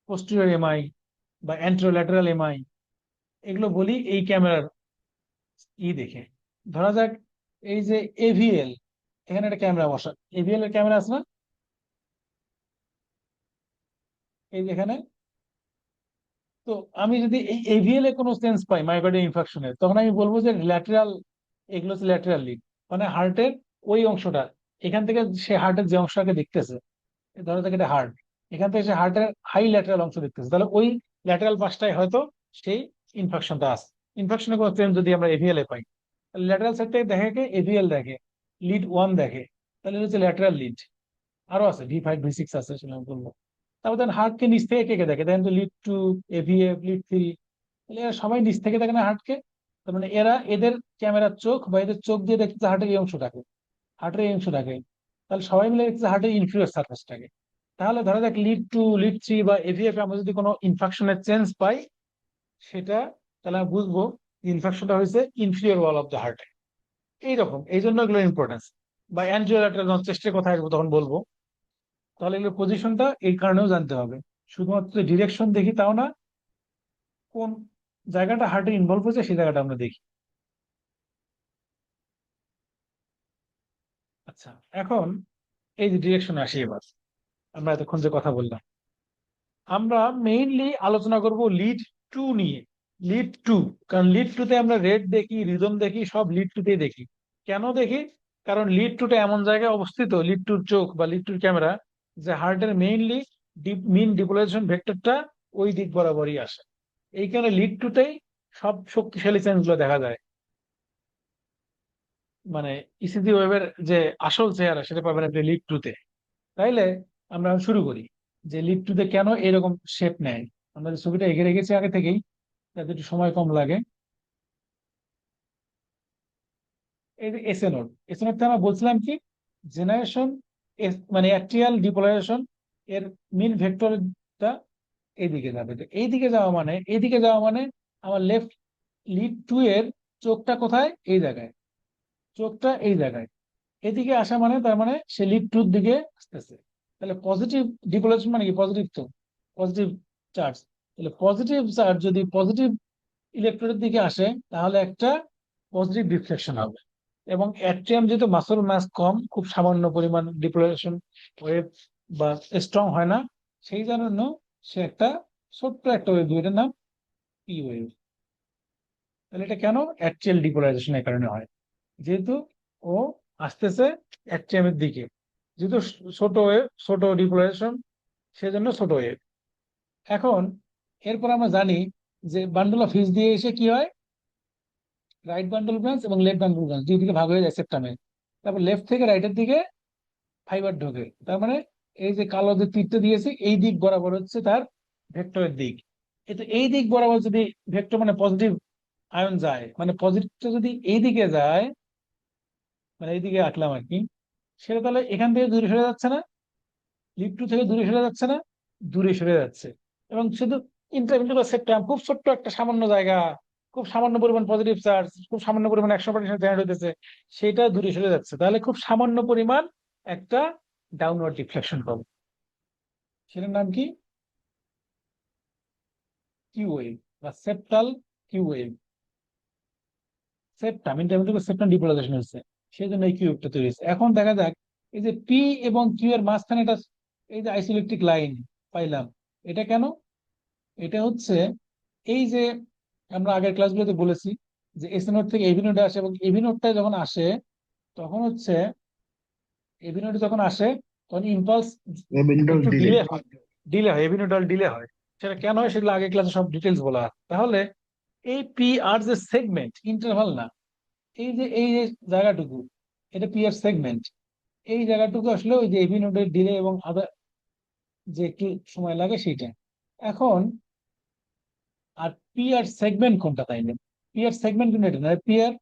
পোস্টেরিয়র এমআই বা অ্যান্টেরোল্যাটারাল এমআই, এগুলো বলি এই ক্যামেরার দেখে। ধরা যাক এই যে এভিএল, এখানে একটা ক্যামেরা বসা, এভিএল এর ক্যামেরা আছে না, এই যে এখানে। তো আমি যদি এই এভিএল এ কোনো সেন্স পাই মায়োকার্ডিয়াল ইনফাকশনের, তখন আমি বলবো যে ল্যাটেরাল, এগুলো হচ্ছে ল্যাটেরাল লিড, মানে হার্টের ওই অংশটা, এখান থেকে সে হার্টের যে অংশটাকে দেখতেছে, ধরো থেকে এটা হার্ট, এখান থেকে সে হার্টের হাই ল্যাটারাল অংশ দেখতেছে, তাহলে ওই ল্যাটারাল পাশটায় হয়তো সেই ইনফেকশনটা আছে। ইনফেকশনের কোনো ট্রেন যদি আমরা এভিএল এ পাই, ল্যাটারাল সাইড থেকে দেখে কে এভিএল দেখে, লিড ওয়ান দেখে, তাহলে এটা হচ্ছে ল্যাটারাল লিড। আরো আছে V5 V6 আছে, সেটা আমি বলবো। তারপর দেখেন হার্টকে নিচ থেকে কে কে দেখে, দেখেন তো লিড টু, এভিএফ, লিড 3, তাহলে এরা সবাই নিচ থেকে দেখে না হার্টকে। তার মানে এরা এদের ক্যামেরার চোখ বা এদের চোখ দিয়ে দেখতেছে হার্টের এই অংশটাকে, হার্টের এই অংশটাকে, তাহলে সবাই মিলে দেখতেছে হার্টের ইনফিরিয়র সারফেসটাকে। তাহলে ধরা যাক লিড 2, লিড 3 বা এভিএফ আমরা যদি কোনো ইনফেকশনের চেঞ্জ পাই, সেটা তাহলে আমরা বুঝবো ইনফেকশনটা হয়েছে inferior wall of the heart. এইরকম, এই জন্য এগুলো ইম্পর্টেন্স। বা অ্যানজিওলাটারাল যখন চেস্টের কথা আসবো তখন বলবো। তাহলে এগুলো পজিশনটা এই কারণেও জানতে হবে, শুধুমাত্র ডিরেকশন দেখি তাও না, কোন জায়গাটা হার্টে ইনভলভ হয়েছে সেই জায়গাটা আমরা দেখি। আচ্ছা, এখন এই যে ডিরেকশন আসি, এবার আমরা এতক্ষণ যে কথা বললাম, আমরা মেইনলি আলোচনা করব লিড 2 নিয়ে। লিড 2, কারণ লিড 2 তে আমরা রেড দেখি, রিদম দেখি, সব লিড 2 তেই দেখি। কেন দেখি? কারণ লিড 2টা এমন জায়গায় অবস্থিত, লিড 2-র চোখ বা লিড 2-র ক্যামেরা, যে হার্টের মেইনলি মিন ডিপোলাইজেশন ভেক্টরটা ওই দিক বরাবরই আসে। এই কারণে লিড 2-তেই সব শক্তিশালী চেঞ্জ গুলো দেখা যায়। মানে ইসিজি ওয়েভের যে আসল চেহারা সেটা পাবেন আপনি লিড 2-তে। তাইলে আমরা শুরু করি যে লিড 2-তে কেন এরকম শেপ নেয়। আমরা যে ছবিটা এঁকে রেখেছি আগে থেকেই, যাতে একটু সময় কম লাগে। এই যে এসএনওড, এসএনওডটা আমরা বলছিলাম কি, জেনারেশন, মানে অ্যাট্রিয়াল ডিপোলারাইজেশন, এর মিন ভেক্টরটা এইদিকে যাবে। তো এইদিকে যাওয়া মানে, এইদিকে যাওয়া মানে আমার লেফট লিড 2 এর চোখটা কোথায়, এই জায়গায়, চোখটা এই জায়গায়। এদিকে আসা মানে তার মানে সে লিড 2-র দিকে আসতেছে। তাহলে পজিটিভ ডিপোলারাইজেশন মানে কি, পজিটিভ তো, পজিটিভ চার্জ। তাহলে পজিটিভ চার্জ যদি পজিটিভ ইলেকট্রনের দিকে আসে, তাহলে একটা পজিটিভ রিফ্লেকশন হবে। এবং অ্যাট্রিয়াম যেহেতু মাসল মাস কম, খুব সামান্য পরিমাণ ডিপোলারাইজেশন ওয়েভ বা স্ট্রং হয় না, সেই জন্য সে একটা ছোট্ট একটা ওয়েভ, এটার নাম পি ওয়েভ। তাহলে এটা কেন, অ্যাট্রিয়াল ডিপোলারাইজেশনের কারণে হয়, যেহেতু ও আসতেছে অ্যাট্রিয়ামের দিকে, যেহেতু ছোট ওয়েভ, ছোট ডিপোলারাইজেশন, সেজন্য ছোট ওয়েভ। এখন এরপর আমরা জানি যে বান্ডল অফ হিস দিয়ে এসে কি হয়, রাইট বান্ডল ব্রাঞ্চ এবং লেফট বান্ডল ব্রাঞ্চ দুই দিকে ভাগ হয়ে যায় সেপ্টামে। তারপর লেফট থেকে রাইটের দিকে ফাইবার ঢোকে, তার মানে এই যে কালো যে তীরটা দিয়েছি এই দিক বরাবর হচ্ছে তার ভেক্টরের দিক। এটা এই দিক বরাবর যদি ভেক্টর মানে পজিটিভ আয়ন যায়, মানে পজিটিভটা যদি এই দিকে যায়, মানে এইদিকে আঁকলাম আর কি, সেটা তাহলে এখান থেকে দূরে সরে যাচ্ছে না, লিফ টু থেকে দূরে সরে যাচ্ছে না, দূরে সরে যাচ্ছে। এবং শুধু ইন্টারভিউ সেপ্টাম খুব ছোট্ট একটা সামান্য জায়গা, খুব সামান্য পরিমাণ পজিটিভ চার্জ, খুব সামান্য পরিমাণ 100% জেনারেট হইতেছে, সেটা দূরে সরে যাচ্ছে, তাহলে খুব সামান্য পরিমাণ একটা ডাউনওয়ার্ড ডিফ্লেকশন পাবো। সেটার নাম কি? কিউ ওয়েভ বা septal Q wave. Septum interview septum depolarisation হচ্ছে, সেই জন্য এই কিউ ওয়েভটা তৈরি হচ্ছে। এখন দেখা যাক এই যে পি এবং কিউ এর মাঝখানে এটা, এই যে আইসোইলেকট্রিক লাইন পাইলাম, এটা কেন? এটা হচ্ছে এই যে আমরা আগের ক্লাসগুলোতে বলেছি যে এসি নোড থেকে এবি নোডে আসে, এবং এবি নোডটা যখন আসে তখন হচ্ছে, এবি নোডে যখন আসে তখন ইম্পালস এবিনিটর একটু ডিলে। ডিলে হয়, ডিলে হয়, এবি নোডাল ডিলে হয়। সেটা কেন হয় সেগুলো আগের ক্লাসে সব ডিটেলস বলা আছে। তাহলে এই পি আর যে সেগমেন্ট, ইন্টারভাল না, এই যে জায়গাটুকু, এটা পি আর সেগমেন্ট, এই জায়গাটুকু আসলে ওই যে এবি নোডের ডিলে এবং আদার যে একটু সময় লাগে সেইটা। এখন আর পি আর সেগমেন্ট কোনটা, তাই না? পি আর সেগমেন্ট কিন্তু এটা না, পি আর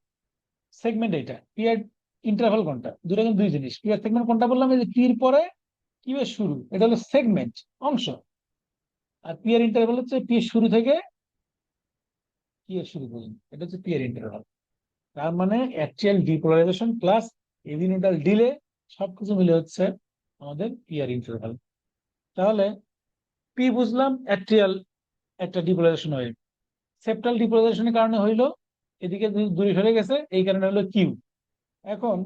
সেগমেন্ট এটা, পি আর ইন্টারভাল কোনটা, দুটো কিন্তু দুই জিনিস। পি আর সেগমেন্ট কোনটা বললাম, এই যে পির পরে কিউ এর শুরু, এটা হলো সেগমেন্ট অংশ। আর পি আর ইন্টারভাল হচ্ছে পি এর শুরু থেকে কি এর শুরু পর্যন্ত, এটা হচ্ছে পি আর ইন্টারভাল। তার মানে অ্যাকচুয়াল ডিপোলারাইজেশন প্লাস এভিনোডাল ডিলে সবকিছু মিলে হচ্ছে আমাদের পি আর ইন্টারভাল। তাহলে পি বুঝলাম অ্যাট্রিয়াল একটা ডিপোলারাইজেশন ওয়েভ, সেপ্টাল ডিপোলারাইজেশনের কারণে হইলো এদিকে দূরে সরে গেছে, এই কারণে হলো কিউ। এখন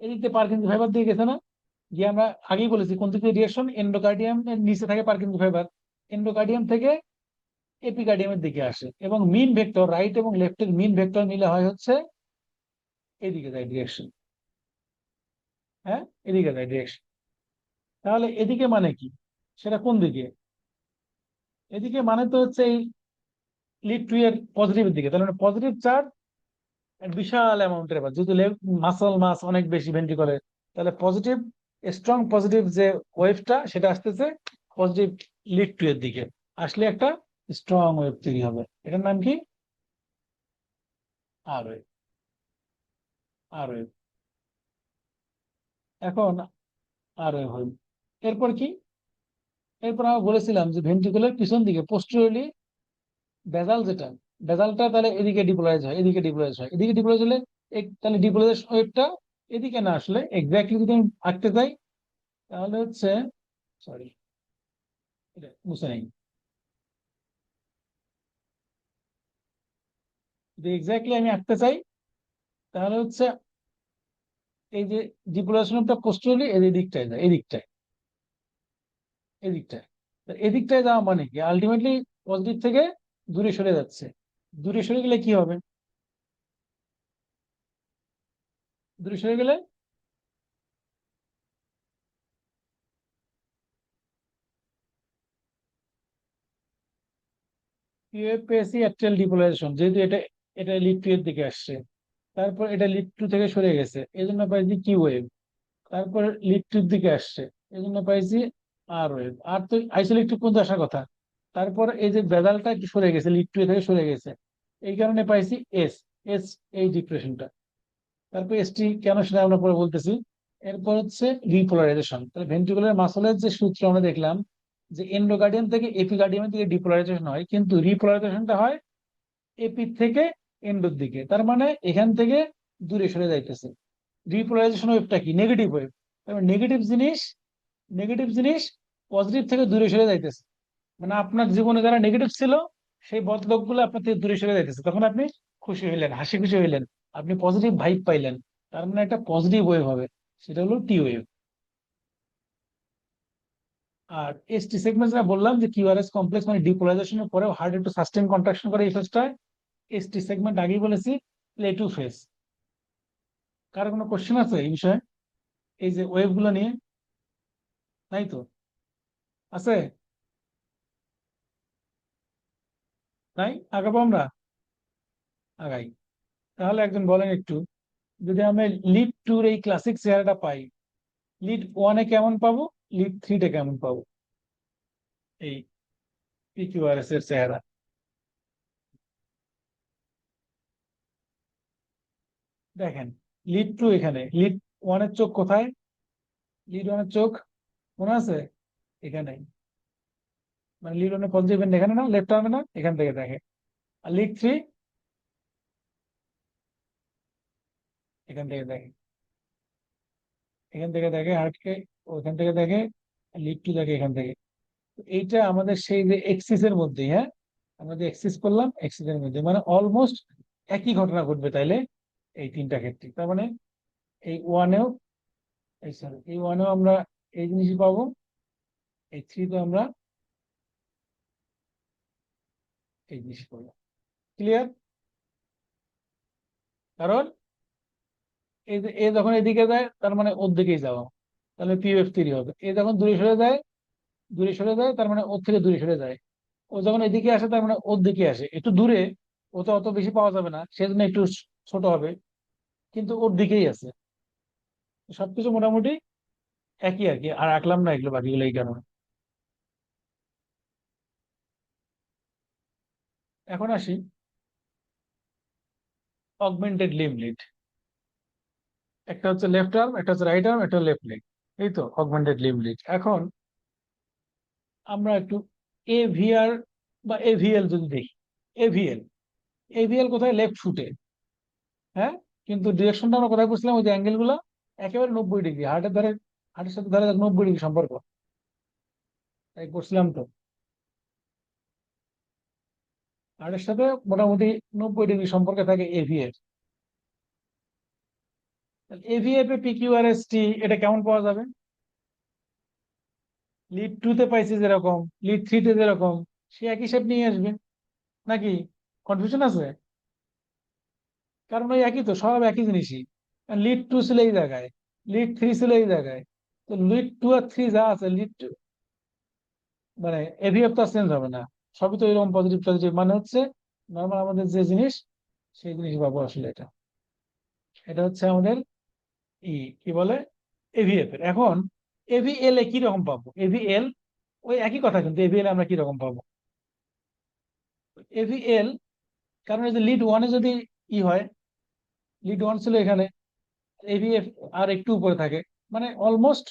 এদিকে পার্কিনসন ফাইবার দিয়ে গেছে না, গিয়ে আমরা আগেই বলেছি কোন দিকে রিয়াকশন, এন্ডোকার্ডিয়াম এর নিচে থাকে পার্কিনসন ফাইবার, এন্ডোকার্ডিয়াম থেকে এপিকার্ডিয়ামের দিকে আসে, এবং মিন ভেক্টর রাইট এবং লেফটের মিন ভেক্টর মিলে হয় হচ্ছে এদিকে যায় ডিরেকশন। হ্যাঁ, এদিকে যায় ডিরেকশন। তাহলে এদিকে মানে কি, সেটা কোন দিকে? এদিকে মানে তো হচ্ছে এই লিড টু এর পজিটিভের দিকে, তাহলে পজিটিভ চার্জ বিশাল অ্যামাউন্টের, এবার যেহেতু মাসল মাস অনেক বেশি ভেন্ট্রিকলের, তাহলে পজিটিভ স্ট্রং পজিটিভ যে ওয়েভটা সেটা আসতেছে পজিটিভ লিড টু এর দিকে, আসলে একটা স্ট্রং ওয়েভ তৈরি হবে। এটার নাম কি? আর ওয়েভ। আর ওয়েভ। এখন আর ওয়েভ হইল, এরপর কি? এরপর আমরা বলেছিলাম যে ভেন্ট্রিকুলার পিছন দিকে পোস্টেরিয়রলি বেজাল যেটা, বেজালটা তাহলে এদিকে ডিপোলারাইজ হয়, এদিকে ডিপোলারাইজ হয়, এদিকে ডিপোলারাইজ হলে তাহলে ডিপোলারাইজেশন ওয়েভটা এদিকে না আসলে এক্স্যাক্টলি যদি আমি আঁকতে যাই, তাহলে হচ্ছে, সরি এটা মুছে নেই, যদি এক্স্যাক্টলি আমি আঁকতে চাই তাহলে হচ্ছে এই যে ডিপোলারাইজেশনটা পোস্টেরিয়রলি এই দিকটায় যায়, এই দিকটায়, এই দিকটায়। তা এদিকটায় যাওয়া মানে কি, আলটিমেটলি পজিটিভ থেকে দূরে সরে যাচ্ছে। দূরে সরে গেলে কি হবে? দূরে সরে গেলে পেয়েছি অ্যাট্রিয়াল ডিপোলারাইজেশন, যেহেতু এটা এটা লিড টু এর দিকে আসছে, তারপর এটা লিড টু থেকে সরে গেছে, এই জন্য পাইছি কিউ ওয়েভ। তারপর লিড টুর দিকে আসছে, এই জন্য পাইছি আর ওয়েভ। আর তো আইসোলেকট্রিক পর্যন্ত আসার কথা, তারপর এই যে বেদালটা একটু সরে গেছে, লিড টু থেকে সরে গেছে, এই কারণে পাইছি এস। এস এই ডিপ্রেশনটা। তারপর এসটি কেন সেটা আমরা পরে বলতেছি। এরপর হচ্ছে রিপোলারাইজেশন, তাহলে ভেন্ট্রিকুলার মাসলের যে সূত্র আমরা দেখলাম যে এন্ডোকার্ডিয়াম থেকে এপিকার্ডিয়ামের দিকে ডিপোলারাইজেশন হয়, কিন্তু রিপোলারাইজেশনটা হয় এপি থেকে এন্ডোর দিকে, তার মানে এখান থেকে দূরে সরে যাইতেছে। রিপোলারাইজেশন ওয়েভটা কি? Negative wave. নেগেটিভ জিনিস, নেগেটিভ জিনিস পজিটিভ থেকে দূরে সরে যাইতেছে, মানে আপনার জীবনে যারা নেগেটিভ ছিল সেই বদলোকগুলো আপনার থেকে দূরে সরে যাইতেছে, তখন আপনি খুশি হইলেন, হাসি খুশি হইলেন, আপনি পজিটিভ ভাইব পাইলেন, তার মানে একটা পজিটিভ ওয়েভ হবে, সেটা হলো টি ওয়েভ। আর এসটি সেগমেন্ট যেটা বললাম যে কিউআরএস কমপ্লেক্স মানে ডিপোলারাইজেশনের পরেও হার্ড একটু সাস্টেন কন্ট্রাকশন করে, এই ফেজটা এসটি সেগমেন্ট আগেই বলেছি প্লে টু ফেজ। কার কোনো কোশ্চেন আছে এই বিষয়ে, এই যে ওয়েভ গুলো নিয়ে? নাই তো? আছে? নাই? আগাবো আমরা? আগাই। তাহলে একজন বলেন একটু। যদি আমি লিড টুর এই ক্লাসিক চেহারাটা পাই, লিড ওয়ানে কেমন পাবো, লিড থ্রিতে কেমন পাবো এই পিকিউআরএস এর চেহারা? দেখেন, লিড টু এখানে, লিড ওয়ানের চোখ কোথায়? লিড ওয়ানের চোখ মনে আছে? এখানে, মানে লিড ওয়ানের পজিটিভ এন্ড এখানে না, লেফট আর্মে না, এখান থেকে দেখে। আর লিড থ্রি এখান থেকে দেখে, এখান থেকে দেখে হার্টকে, ওখান থেকে দেখে। লিড টু দেখে এখান থেকে। তো এইটা আমাদের সেই যে এক্সিস এর মধ্যেই, হ্যাঁ, আমরা যে এক্সিস করলাম এক্সিস এর মধ্যে, মানে অলমোস্ট একই ঘটনা ঘটবে তাইলে এই তিনটা ক্ষেত্রে। তার মানে এই ওয়ানেও, এই সরি, এই ওয়ানেও আমরা এই জিনিসই পাবো, এই থ্রিতে আমরা এই জিনিস পাবো। ক্লিয়ার? কারণ এই যে এ যখন এদিকে যায় তার মানে ওর দিকেই যাওয়া, তাহলে পিএফ থ্রি হবে। এ যখন দূরে সরে যায়, দূরে সরে যায়, তার মানে ওর থেকে দূরে সরে যায়। ও যখন এদিকে আসে তার মানে ওর দিকে আসে, একটু দূরে, ও তো অত বেশি পাওয়া যাবে না, সেজন্য একটু ছোট হবে, কিন্তু ওর দিকেই আছে। সবকিছু মোটামুটি একই আর কি, আর আঁকলাম না এগুলো বাকিগুলো এই কারণে। এখন আসি অগমেন্টেড লিম্ব লিড। একটা হচ্ছে লেফট আর্ম, একটা হচ্ছে রাইট আর্ম, একটা লেফট লেগ, এই তো অগমেন্টেড লিম্ব লিড। এখন আমরা একটু এভিআর বা এভিএল যদি দেখি, এভিএল, এভিএল কোথায়? লেফট ফুটে, হ্যাঁ, কিন্তু ডিরেকশনটা আমরা কোথায় বুঝলাম? ওই যে অ্যাঙ্গেল গুলো একেবারে 90 ডিগ্রি, হার্টের ধারে, হার্টের সাথে ধারে 90 ডিগ্রি সম্পর্ক, তাই করছিলাম তো। হার্টের সাথে মোটামুটি 90 ডিগ্রি সম্পর্কে থাকে এভিএফ। এভিএফ এ পিকিউআরএস টি এটা কেমন পাওয়া যাবে? লিড টু তে পাইছি যেরকম, লিড থ্রি তে যেরকম, সে একই শেপ নিয়ে আসবে নাকি? কনফিউশন আছে? কারণ ওই একই তো, সব একই জিনিসই। লিড টু ছিল এই জায়গায়, লিড থ্রি ছিল এই জায়গায়, তো লিড টু আর থ্রি যা আছে, লিড মানে এভিএফ তো চেঞ্জ হবে না, সবই তো এরকম পজিটিভ পজিটিভ, মানে হচ্ছে নর্মাল আমাদের যে জিনিস সেই জিনিস পাবো আসলে। এটা, এটা হচ্ছে আমাদের কি বলে, এভিএফ এর। এখন এভিএল এ কি রকম পাবো? এভিএল ওই একই কথা, কিন্তু এভিএল আমরা কি রকম পাবো? এভিএল, কারণ এই যে লিড ওয়ানে যদি ই হয়, লিড ওয়ান ছিল এখানে, এভিএফ আর একটু উপরে থাকে, মানে অলমোস্ট,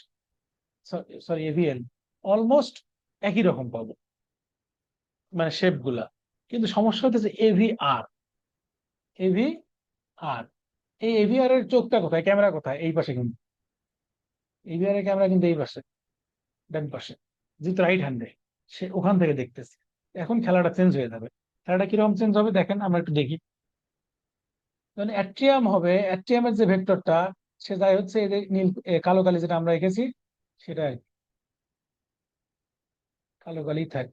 সরি এভিএল অলমোস্ট একই রকম পাবো, মানে শেপ গুলা। কিন্তু সমস্যা হচ্ছে এভি আর, এভি আর, এই এভিআর এর চোখটা কোথায়, ক্যামেরা কোথায়? এই পাশে কিন্তু, এভিআর এর ক্যামেরা কিন্তু এই পাশে, ডান পাশে, যেহেতু রাইট হ্যান্ডে, সে ওখান থেকে দেখতেছে। এখন খেলাটা চেঞ্জ হয়ে যাবে। খেলাটা কিরকম চেঞ্জ হবে দেখেন, আমরা একটু দেখি। মানে অ্যাট্রিয়াম হবে, অ্যাট্রিয়ামের যে ভেক্টরটা, সে যাই হচ্ছে এই যে নীল কালো কালি যেটা আমরা এঁকেছি, সেটা আর কি, কালো কালি থাক।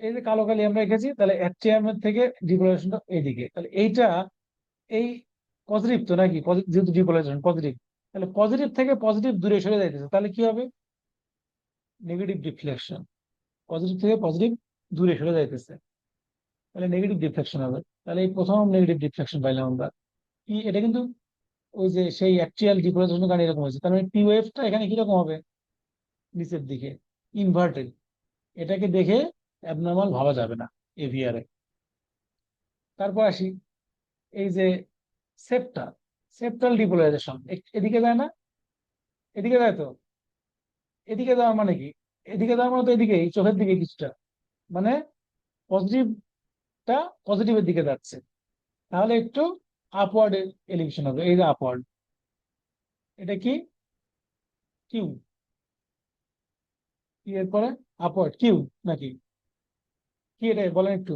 এই যে কালো কালি আমরা এঁকেছি, তাহলে অ্যাট্রিয়ামের থেকে ডিপোলাইজেশনটা এইদিকে, তাহলে এইটা এই পজিটিভ তো নাকি, যেহেতু ডিপোলাইজেশন পজিটিভ, তাহলে পজিটিভ থেকে পজিটিভ দূরে সরে যাইতেছে, তাহলে কি হবে? Negative deflection. পজিটিভ থেকে পজিটিভ দূরে সরে যাইতেছে, তাহলে নেগেটিভ ডিফ্লেকশন হবে। তাহলে এই প্রথম নেগেটিভ ডিফ্লেকশন পাইলাম আমরা। কি এটা কিন্তু ওই যে সেই অ্যাকচুয়াল ডিপোলাইজেশনের কারণে এরকম হয়েছে, তার মানে পি ওয়েভটা এখানে কিরকম হবে? নিচের দিকে, ইনভার্টেড। এটাকে দেখে অ্যাবনর্মাল ভাবা যাবে না এভিআর এ। তারপর আসি এই যে সেপ্টাল, সেপ্টাল ডিপোলাইজেশন, এদিকে যায় না? এদিকে যায় তো। এদিকে যাওয়ার মানে কি? এদিকে যাওয়ার মানে তো এদিকে, এই চোখের দিকে কিছুটা, মানে পজিটিভটা পজিটিভের দিকে যাচ্ছে, তাহলে একটু আপওয়ার্ড এলিভেশন হবে, এই যে আপওয়ার্ড। এটা কি? কিউ। কি এরপরে? আপওয়ার্ড কিউ নাকি? কি এটা বলেন একটু।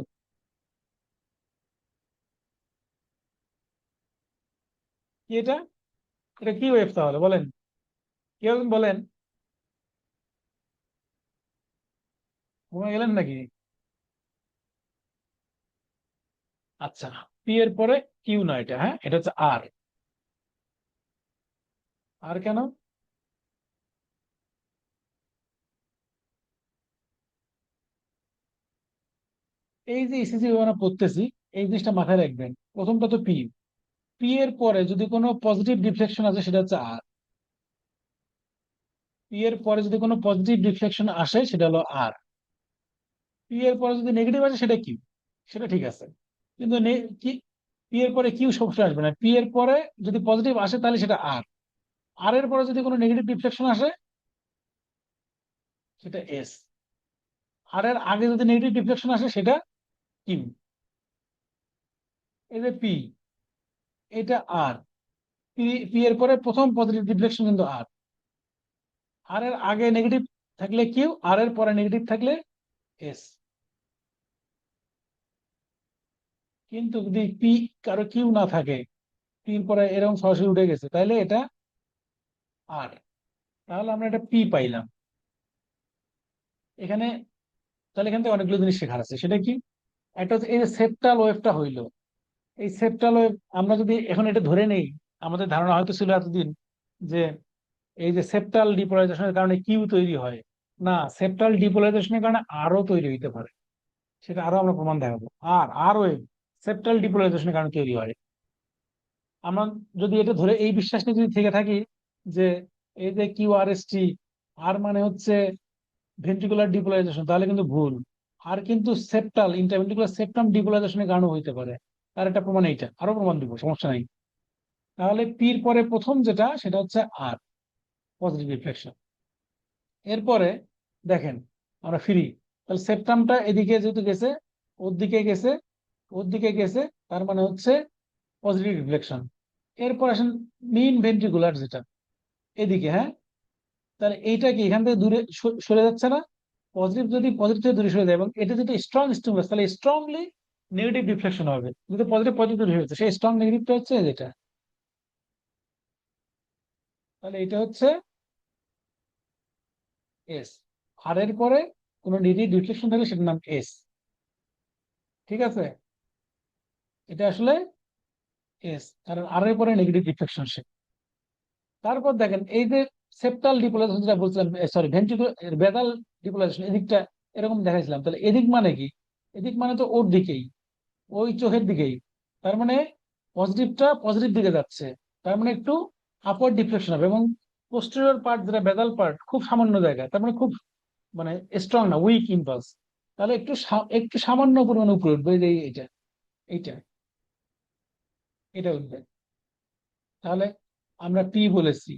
কি এটা? এটা কি ওয়েভ তাহলে বলেন, কেউ বলেন। ঘুমে গেলেন নাকি? আচ্ছা, পি এর পরে কিউ না, এটা, হ্যাঁ, এটা হচ্ছে আর। আর কেন? এই যে ইসিজি আমরা পড়তেছি, এই জিনিসটা মাথায় রাখবেন। প্রথমটা তো পি, পি এর পরে যদি কোনো পজিটিভ ডিফ্লেকশন আছে সেটা হচ্ছে আর, পি এর পরে যদি কোনো পজিটিভ ডিফ্লেকশন আসে সেটা হলো আর, পি এর পরে যদি নেগেটিভ আসে সেটা কিউ, সেটা ঠিক আছে। কিন্তু পি এর পরে কিউ সবসময় আসবে না, পি এর পরে যদি পজিটিভ আসে তাহলে সেটা আর, আর এর পরে যদি কোনো নেগেটিভ ডিফ্লেকশন আসে সেটা এস, আর এর আগে যদি নেগেটিভ ডিফ্লেকশন আসে সেটা কিউ। এই যে পি, এটা আর, পি, পি এর পরে প্রথম পজিটিভ ডিফ্লেকশন কিন্তু আর, আর এর আগে নেগেটিভ থাকলে কিউ, আর এর পরে নেগেটিভ থাকলে এস। কিন্তু যদি পি কারো কিউ না থাকে, পির পরে এরকম সরাসরি উঠে গেছে, তাহলে এটা আর, তাহলে আমরা এটা পি পাইলাম এখানে। তাহলে এখান থেকে অনেকগুলো জিনিস শেখার আছে, সেটা কি? একটা হচ্ছে এই যে সেপ্টাল ওয়েভটা হইলো, এই সেপ্টাল ওয়েভ আমরা যদি এখন এটা ধরে নেই, আমাদের ধারণা হয়তো ছিল এতদিন যে এই যে সেপ্টাল ডিপোলারাইজেশনের কারণে কিউ তৈরি হয়। না, সেপ্টাল ডিপোলারাইজেশনের কারণে আরও তৈরি হইতে পারে, সেটা আরো আমরা প্রমাণ দেখাবো। আর ওয়েভ সেপ্টাল ডিপোলারাইজেশনের কারণে তৈরি হয়। আমরা যদি এটা ধরে এই বিশ্বাস নিয়ে যদি থেকে থাকি যে এই যে কিউ আর এস টি, আর মানে হচ্ছে ভেন্ট্রিকুলার ডিপোলারাইজেশন, তাহলে কিন্তু ভুল। আর কিন্তু সেপ্টাল ইন্টারভেন্ট্রিকুলার সেপ্টাম ডিপোলারাইজেশনের কারণে হইতে পারে। তার একটা প্রমাণ এইটা, আরো প্রমাণ দিব, সমস্যা নাই। তাহলে পির পরে প্রথম যেটা সেটা হচ্ছে আর, পজিটিভ রিফ্লেকশন। এরপরে দেখেন আমরা ফ্রি, তাহলে সেপ্টামটা এদিকে যেহেতু গেছে, ওর দিকে গেছে, ওর দিকে গেছে, তার মানে হচ্ছে পজিটিভ রিফ্লেকশন। এরপর আসেন মেইন ভেন্ট্রিকুলার যেটা এদিকে, হ্যাঁ, তাহলে এইটা কি এখান থেকে দূরে সরে যাচ্ছে না? পজিটিভ যদি পজিটিভ থেকে দূরে সরে যায় এবং এটা যদি স্ট্রং স্টিমুলাস, তাহলে স্ট্রংলি নেগেটিভ রিফ্লেকশন হবে। যদি পজিটিভ পজিটিভ দূরে সরে যাচ্ছে, সেই স্ট্রং নেগেটিভটা হচ্ছে যেটা, তাহলে এটা হচ্ছে এস। আর এর পরে কোনো নেগেটিভ রিফ্লেকশন থাকলে সেটার নাম এস। ঠিক আছে, এটা আসলে এস, কারণ আর এর পরে নেগেটিভ রিফ্লেকশন সে। তারপর দেখেন এই যে সেপ্টাল ডিপোলাইজেশন যেটা বলছিলাম, সরি ভেন্ট্রিকুলার বেদাল ডিপোলাইজেশন, এদিকটা এরকম দেখাইছিলাম, তাহলে এদিক মানে কি? এদিক মানে তো ওর দিকেই, ওই চোখের দিকেই। তার মানে পজিটিভটা পজিটিভ দিকে যাচ্ছে, তার মানে একটু আপওয়ার্ড ডিফ্লেকশন হবে। এবং পোস্টেরিয়র পার্ট যেটা বেদাল পার্ট খুব সামান্য জায়গা, তার মানে খুব মানে স্ট্রং না, উইক ইম্পালস, তাহলে একটু একটু সামান্য পরিমাণে উপরে উঠবে, এই যে এইটা, এইটা, এটা উঠবে। তাহলে আমরা পি বলেছি,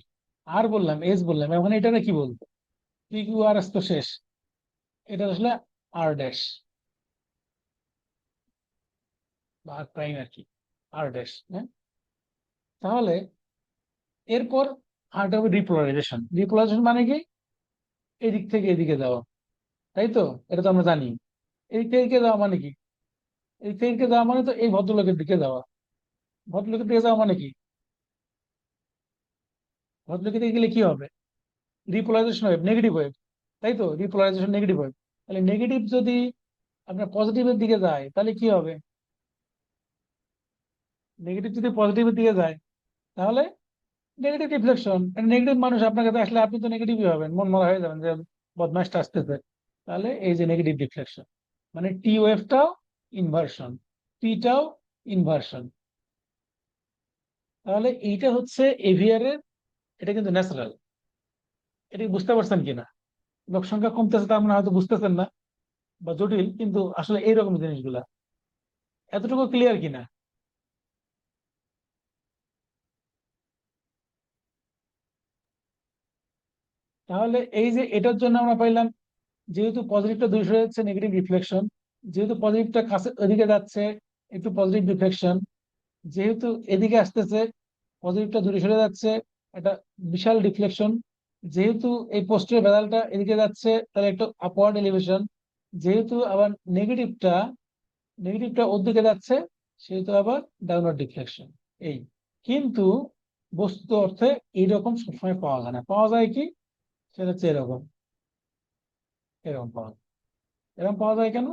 আর বললাম, এস বললাম, এখন এটা কি বলবো? পি কিউ আর এস তো শেষ, এটা আসলে আর ড্যাশ বা আর প্রাইম আর কি, আর ড্যাশ, হ্যাঁ। তাহলে এরপর আরটা হবে রিপোলারাইজেশন। রিপোলারাইজেশন মানে কি? এদিক থেকে এদিকে যাওয়া, তাই তো? এটা তো আমরা জানি। এদিক থেকে এদিকে যাওয়া মানে কি? এদিক থেকে এদিকে যাওয়া মানে তো এই ভদ্রলোকের দিকে যাওয়া। ভদ্রলোকের দিকে যাওয়া মানে কি? ভদ্রলোকের দিকে গেলে কি হবে? রিপোলারাইজেশন ওয়েভ, নেগেটিভ ওয়েভ, তাই তো? Repolarization negative wave. তাহলে নেগেটিভ যদি আপনার পজিটিভের দিকে যায় তাহলে কি হবে? নেগেটিভ যদি পজিটিভের দিকে যায় তাহলে নেগেটিভ রিফ্লেকশন। নেগেটিভ মানুষ আপনার কাছে আসলে আপনি তো নেগেটিভই হবেন, মন মরা হয়ে যাবেন যে বদমাইশটা আসতেছে। তাহলে এই যে নেগেটিভ রিফ্লেকশন, মানে টি ওয়েভটাও ইনভার্সন, টিটাও ইনভার্সন। তাহলে এইটা হচ্ছে এভিয়ারের, এটা কিন্তু ন্যাচারাল। এটা কি বুঝতে পারছেন কিনা? লোক সংখ্যা কমতেছে তার মানে হয়তো বুঝতেছেন না বা জটিল, কিন্তু আসলে এইরকম জিনিসগুলা এতটুকু ক্লিয়ার কিনা? তাহলে এই যে এটার জন্য আমরা পাইলাম, যেহেতু পজিটিভটা দূরে সরে যাচ্ছে নেগেটিভ রিফ্লেকশন, যেহেতু পজিটিভটা কাছে ওদিকে যাচ্ছে একটু পজিটিভ রিফ্লেকশন, যেহেতু এদিকে আসতেছে পজিটিভটা দূরে সরে যাচ্ছে একটা বিশাল ডিফ্লেকশন, যেহেতু এই পোস্টের বেদালটা এদিকে যাচ্ছে তাহলে একটু আপওয়ার্ড এলিভেশন, যেহেতু আবার নেগেটিভটা নেগেটিভটা ওর দিকে যাচ্ছে সেহেতু আবার ডাউনওয়ার্ড ডিফ্লেকশন। এই, কিন্তু বস্তুত অর্থে এইরকম সবসময় পাওয়া যায় না। পাওয়া যায় কি? সেটা হচ্ছে এরকম, এরকম পাওয়া যায়। এরকম পাওয়া যায় কেন?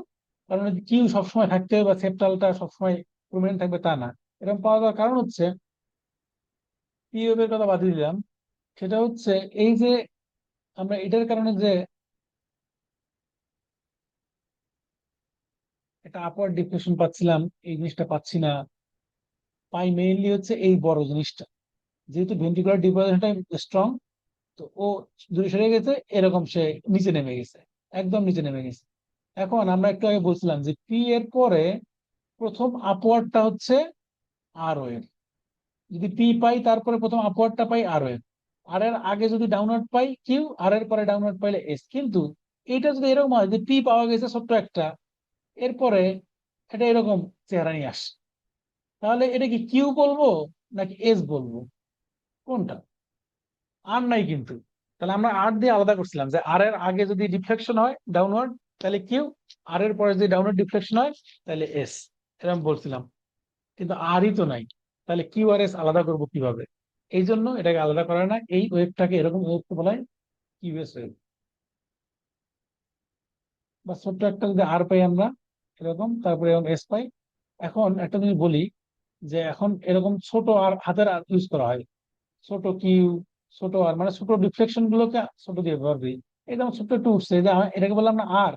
কারণ কিউ সবসময় থাকতে হবে বা সেপ্টালটা সবসময় প্রমিনেন্ট থাকবে তা না। এরকম পাওয়া যাওয়ার কারণ হচ্ছে, পি ওয়েভের কথা বাদ দিলাম, সেটা হচ্ছে এই যে আমরা এটার কারণে যে একটা আপওয়ার্ড ডিফ্লেকশন পাচ্ছিলাম, এই জিনিসটা পাচ্ছি না। পাই মেইনলি হচ্ছে এই বড় জিনিসটা, যেহেতু ভেন্ট্রিকুলার ডিপোজিশনটা স্ট্রং, তো ও দূরে সরে গেছে, এরকম সে নিচে নেমে গেছে, একদম নিচে নেমে গেছে। এখন আমরা একটু আগে বলছিলাম যে পি এর পরে প্রথম আপওয়ার্ডটা হচ্ছে আর ওয়েভ। যদি পি পাই তারপরে প্রথম আপওয়ার্ডটা পাই আর ওয়েভ, আর এর আগে যদি ডাউনওয়ার্ড পাই কিউ, আর এর পরে ডাউনওয়ার্ড পাইলে এস। কিন্তু এটা যদি এরকম হয় যে পি পাওয়া গেছে ছোট্ট একটা, এরপরে এটা এরকম চেহারা নিয়ে আসে, তাহলে এটা কি কিউ বলবো নাকি এস বলবো, কোনটা? আর নাই কিন্তু। তাহলে আমরা আর দিয়ে আলাদা করছিলাম যে আর এর আগে যদি ডিফ্লেকশন হয় ডাউনওয়ার্ড তাহলে কিউ, আর এর পরে যদি ডাউনওয়ার্ড ডিফ্লেকশন হয় তাহলে এস, এরকম বলছিলাম। কিন্তু আরই তো নাই, তাহলে কিউ আর এস আলাদা করবো কিভাবে? এই জন্য এটাকে আলাদা করা না, এই ওয়েভটাকে এরকম ওয়েভকে বলা হয় কিউএস ওয়েভ। বা ছোট্ট একটা যদি আর পাই আমরা এরকম, তারপরে এরকম এস পাই। এখন একটা জিনিস বলি, যে এখন এরকম ছোট আর হাতের আর ইউজ করা হয়, ছোট কিউ, ছোট আর, মানে ছোট ডিফ্লেকশন গুলোকে ছোট দিয়ে ব্যবহার করি। এই যেমন ছোট্ট একটু উঠছে, যে এটাকে বললাম না আর,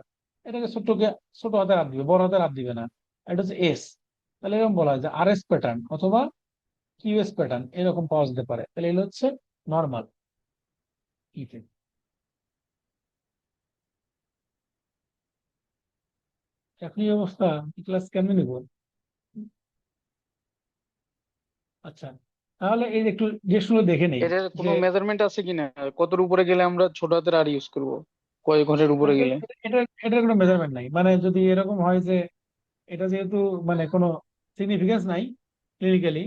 এটাকে ছোটকে ছোট হাতের হাত দিবে, বড় হাতের হাত দিবে না, এটা হচ্ছে এস। তাহলে এরকম বলা হয় যে আর এস প্যাটার্ন অথবা কিউএস প্যাটার্ন এরকম পাওয়া যেতে পারে। তাহলে এগুলো হচ্ছে নর্মাল ইতে। এখন এই অবস্থা, ক্লাস কেমনে নিব? আচ্ছা, তাহলে এই যে একটু জিনিসগুলো দেখে নেই এটার যে কোনো মেজারমেন্ট আছে কিনা? কতর উপরে গেলে আমরা ছোট হাতের আর ইউজ করব, কয় ঘরের উপরে এটা গেলে? এটা এটার কোনো মেজারমেন্ট নাই। মানে যদি এরকম হয় যে এটা যেহেতু মানে কোনো সিগনিফিকেন্স নাই ক্লিনিক্যালি,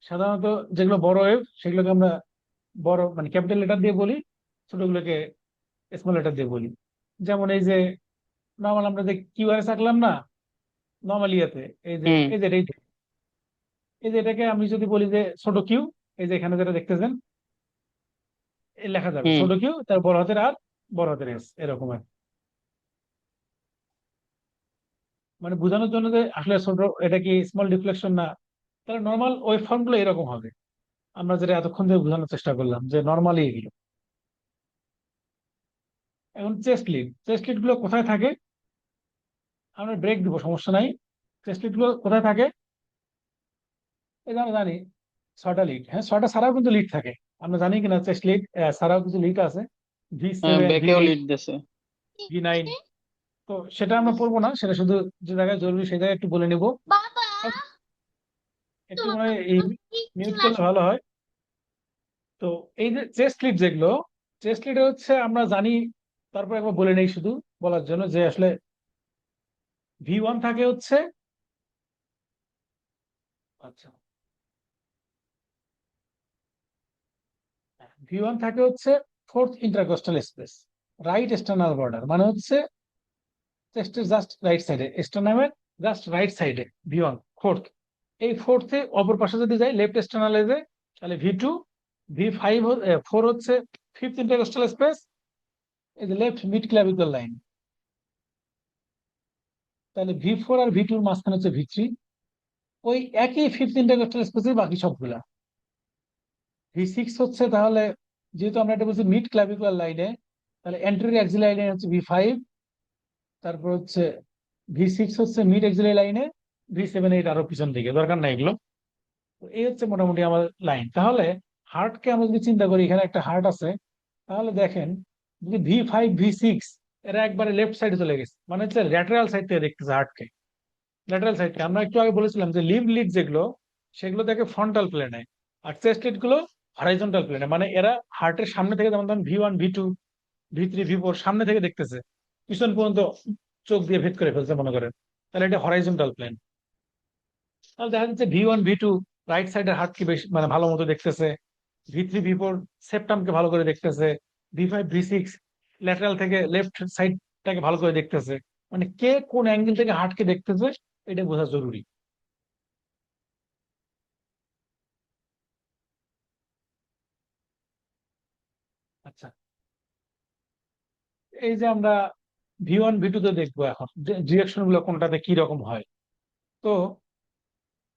সাধারণত যেগুলো বড় ওয়েভ সেগুলোকে আমরা বড় মানে ক্যাপিটাল লেটার দিয়ে বলি, ছোটগুলোকে স্মল লেটার দিয়ে বলি। যেমন এই যে নর্মাল আমরা যে কিউআরএস আঁকলাম না নর্মাল ইয়েতে, এই যে হুম। এই যে এই যে এটাকে আমি যদি বলি যে ছোট কিউ, এই যে এখানে যেটা দেখতেছেন এই লেখা যাবে হুম। ছোট কিউ, তার বড় হাতের আর, বড় হাতের এস, এরকম আর কি। মানে বোঝানোর জন্য যে আসলে ছোট এটা কি স্মল ডিফ্লেকশন না, তাহলে নর্মাল ওয়েভ ফর্ম গুলো এরকম হবে। আমরা যেটা এতক্ষণ ধরে বোঝানোর চেষ্টা করলাম যে নর্মালি এগুলো। এখন চেস্ট লিড গুলো কোথায় থাকে? আমরা ব্রেক দিব, সমস্যা নাই। চেস্ট লিড গুলো কোথায় থাকে? এই যে আমরা জানি 6টা লিড, হ্যাঁ 6টা ছাড়াও কিন্তু লিড থাকে। আমরা জানি কিনা চেস্ট লিড ছাড়াও কিছু লিড আছে, হ্যাঁ, V7, ব্যাকেও V8, লিড দিছে। V9। তো সেটা আমরা পড়বো না, সেটা শুধু যে জায়গায় জরুরি সেই জায়গায় একটু বলে নিব। একটু মানে এই মিউট করলে ভালো হয়। তো এই যে চেস্ট লিড যেগুলো, চেস্ট লিড হচ্ছে আমরা জানি, তারপর একবার বলে নেই শুধু বলার জন্য যে আসলে V1 থাকে হচ্ছে, আচ্ছা V1 থাকে হচ্ছে fourth intercostal space, right external border, মানে হচ্ছে চেস্টের জাস্ট রাইট সাইডে, স্টার্নামের জাস্ট রাইট সাইডে V1 ফোর্থ। এই ফোর্থে অপর পাশে যদি যাই লেফট এক্সটার্নাল এজে, তাহলে V2, V5, 4 হচ্ছে ফিফথ ইন্টারকোস্টাল স্পেস, এই যে লেফট মিড ক্লাভিকুলার লাইন। তাহলে V4 আর V2 এর মাঝখানে হচ্ছে V3, ওই একই ফিফথ ইন্টারকোস্টাল স্পেসের বাকি সবগুলা। V6 হচ্ছে তাহলে, যেহেতু আমরা এটা বলছি মিড ক্লাভিকুলার লাইনে, তাহলে এন্টেরিয়র অ্যাক্সিলারি লাইন হচ্ছে V5, তারপর হচ্ছে V6 হচ্ছে মিড অ্যাক্সিলারি লাইনে, V7, 8 আরো পিছন দিকে, দরকার নাই এগুলো। তো এই হচ্ছে মোটামুটি আমার লাইন। তাহলে হার্টকে আমরা যদি চিন্তা করি, এখানে একটা হার্ট আছে, তাহলে দেখেন যদি V5, V6 এরা একবারে লেফট সাইডে চলে গেছে, মানে হচ্ছে ল্যাটারাল সাইড থেকে দেখতেছে হার্টকে। ল্যাটারাল সাইড থেকে আমরা একটু আগে বলেছিলাম যে লিভ লিড যেগুলো, সেগুলো দেখে ফ্রন্টাল প্লেনে, আর চেস্ট লিড গুলো হরাইজন্টাল প্লেনে। মানে এরা হার্টের সামনে থেকে, যেমন ধরেন V1, V2, V3, V4 সামনে থেকে দেখতেছে, পিছন পর্যন্ত চোখ দিয়ে ভেদ করে ফেলছে মনে করেন, তাহলে এটা হরাইজন্টাল প্লেন। তাহলে দেখা যাচ্ছে V1, V2 রাইট সাইডের হার্টকে বেশি মানে ভালো মতো দেখতেছে, V3, V4 সেপ্টামকে ভালো করে দেখতেছে, V5, V6 ল্যাটারাল থেকে লেফট সাইডটাকে ভালো করে দেখতেছে। মানে কে কোন অ্যাঙ্গেল থেকে হার্টকে দেখতেছে এটা বোঝা জরুরি। আচ্ছা, এই যে আমরা V1, V2 তে দেখবো এখন ডিরেকশন গুলো কোনটাতে কি রকম হয়। তো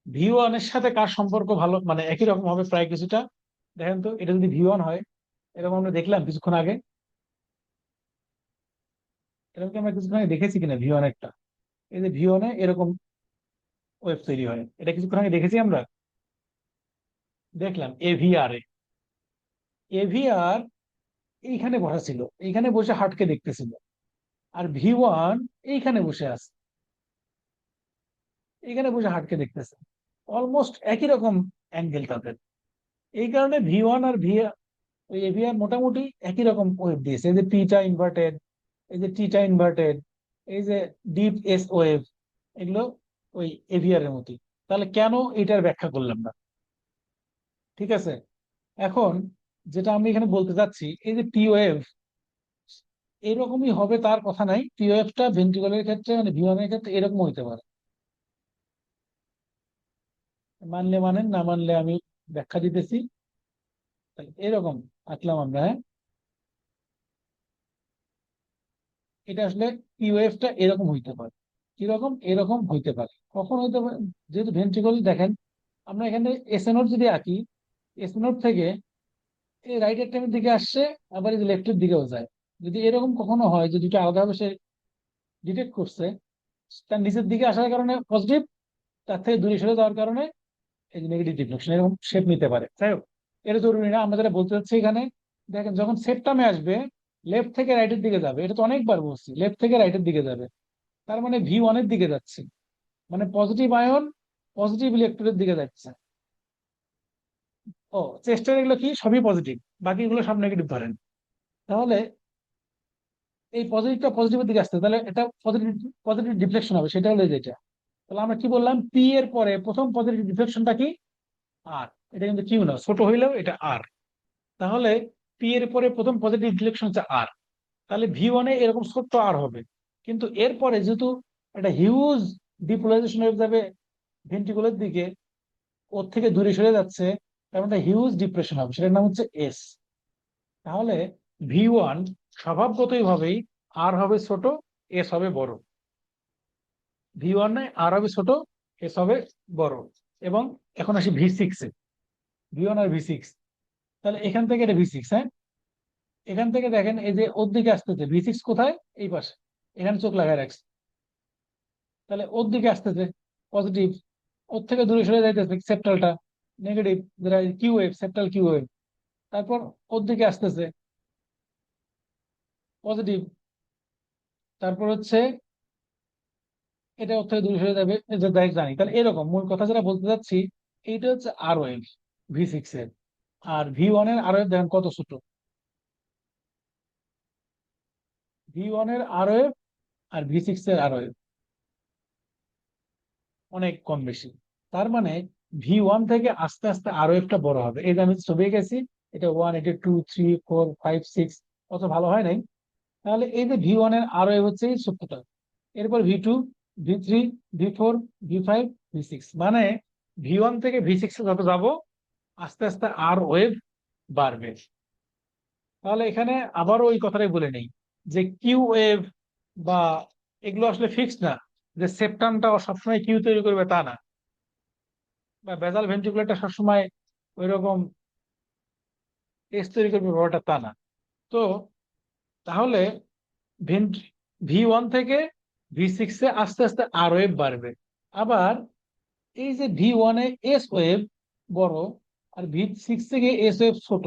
V1 এর সাথে কার সম্পর্ক ভালো, মানে একই রকম হবে প্রায় কিছুটা। দেখেন তো এটা যদি V1 হয়, এরকম আমরা দেখলাম কিছুক্ষণ আগে, এরকম কি আমরা কিছুক্ষণ আগে দেখেছি কিনা V1 একটা? এই যে V1 এ এরকম ওয়েভ তৈরি হয়, এটা কিছুক্ষণ আগে দেখেছি আমরা, দেখলাম AVR এ। AVR এইখানে বসা ছিল, এইখানে বসে হার্টকে দেখতেছিল, আর V1 এইখানে বসে আছে, এইখানে বসে হার্টকে দেখতেছে। অলমোস্ট একই রকম অ্যাঙ্গেল তাদের। এই কারণে V1 আর ওই AVR মোটামুটি একই রকম ওয়েভ দিয়েছে। এই যে পিটা ইনভার্টেড, এই যে টিটা ইনভার্টেড, এই যে ডিপ এস ওয়েভ, এগুলো ওই এভিআর এর মতোই। তাহলে কেন এটার ব্যাখ্যা করলাম না? ঠিক আছে, এখন যেটা আমি এখানে বলতে চাচ্ছি, এই যে পি ওয়েভ এরকমই হবে তার কথা নাই। পি ওয়েভটা ভেন্ট্রিকলের ক্ষেত্রে মানে V1 এর ক্ষেত্রে এরকম হইতে পারে। মানলে মানেন, না মানলে আমি ব্যাখ্যা দিতেছি। তাহলে এরকম আঁকলাম আমরা, হ্যাঁ। এটা আসলে পি ওয়েভটা এরকম হইতে পারে। কিরকম? এরকম হইতে পারে। কখন হইতে পারে? যেহেতু ভেন্ট্রিকল দেখেন, আমরা এখানে এসএ নোড যদি আঁকি, এসএ নোড থেকে এই রাইট এর দিকে আসছে, আবার এই লেফটের দিকেও যায়। যদি এরকম কখনো হয় যে দুটো আলাদাভাবে সে ডিটেক্ট করছে, তার নিচের দিকে আসার কারণে পজিটিভ, তার থেকে দূরে সরে যাওয়ার কারণে এই যে নেগেটিভ ডিফ্লেকশন এরকম শেপ নিতে পারে। যাই হোক, এটা জরুরি না। আমরা যেটা বলতে চাচ্ছি এখানে, দেখেন যখন সেপ্টামে আসবে, লেফট থেকে রাইটের দিকে যাবে। এটা তো অনেকবার বলছি, লেফট থেকে রাইটের দিকে যাবে, তার মানে V1 এর দিকে যাচ্ছে, মানে পজিটিভ আয়ন পজিটিভ ইলেকট্রনের দিকে যাচ্ছে। ও, চেষ্টার এগুলো কি সবই পজিটিভ, বাকিগুলো সব নেগেটিভ ধরেন। তাহলে এই পজিটিভটা পজিটিভের দিকে আসতে, তাহলে এটা পজিটিভ পজিটিভ ডিফ্লেকশন হবে। সেটা হলো যেটা, তাহলে আমরা কি বললাম, পি এর পরে প্রথম পজিটিভ ডিফ্লেকশনটা কি? আর। এটা কিন্তু কিউ না, ছোট হইলেও এটা আর। তাহলে পি এর পরে প্রথম পজিটিভ ডিফ্লেকশন হচ্ছে আর। তাহলে V1 এ এরকম ছোট্ট আর হবে। কিন্তু এরপরে যেহেতু একটা হিউজ ডিপোলাইজেশন হয়ে যাবে ভেন্ট্রিকুলার দিকে, ওর থেকে দূরে সরে যাচ্ছে, তার মানে হিউজ ডিপ্রেশন হবে, সেটার নাম হচ্ছে এস। তাহলে V1 স্বভাবগতই ভাবেই আর হবে ছোট, এস হবে বড়। V1 এ আর হবে ছোট, এস হবে বড়। এবং এখন আসি V6 এ, V1 আর V6। তাহলে এখান থেকে এটা V6, হ্যাঁ। এখান থেকে দেখেন এই যে ওর দিকে আসতেছে, V6 কোথায়? এই পাশে, এখানে চোখ লাগায় রাখছে। তাহলে ওর দিকে আসতেছে পজিটিভ, ওর থেকে দূরে সরে যাইতেছে সেপ্টালটা নেগেটিভ, যেটা Q wave, septal Q wave. তারপর ওর দিকে আসতেছে পজিটিভ, তারপর হচ্ছে এটা ওর থেকে দূরে সরে যাবে, এটা ডাইরেক্ট জানি। তাহলে এরকম মূল কথা যেটা বলতে চাচ্ছি, এইটা হচ্ছে আর ওয়েভ V6 এর। আর V1 এর আর ওয়েভ দেখেন কত ছোট। V1 এর আর ওয়েভ আর V6 এর আর ওয়েভ অনেক কম বেশি। তার মানে V1 থেকে আস্তে আস্তে আর ওয়েভটা বড় হবে। এই যে আমি ছবি গেছি, এটা 1, এটা 2, 3, 4, 5, 6, অত ভালো হয় নাই। তাহলে এই যে V1 এর আর ওয়েভ হচ্ছে এই সত্যটা, এরপর V2, V3, V4, V5, V6, মানে V1 থেকে V6 এ যত যাবো আস্তে আস্তে আর ওয়েভ বাড়বে। তাহলে এখানে আবারও ওই কথাটাই বলে নেই যে কিউ ওয়েভ বা এগুলো আসলে ফিক্সড না, যে সেপ্টামটা সবসময় কিউ তৈরি করবে তা না, বা বেজাল ভেন্ট্রিকুলারটা সবসময় ওই রকম এস তৈরি করবে ব্যাপারটা তা না। তো তাহলে V1 থেকে V6 এ আস্তে আস্তে আর ওয়েভ বাড়বে। আবার এই যে V1 এ এস ওয়েভ বড়, আর V6 থেকে এস ওয়েভ ছোট,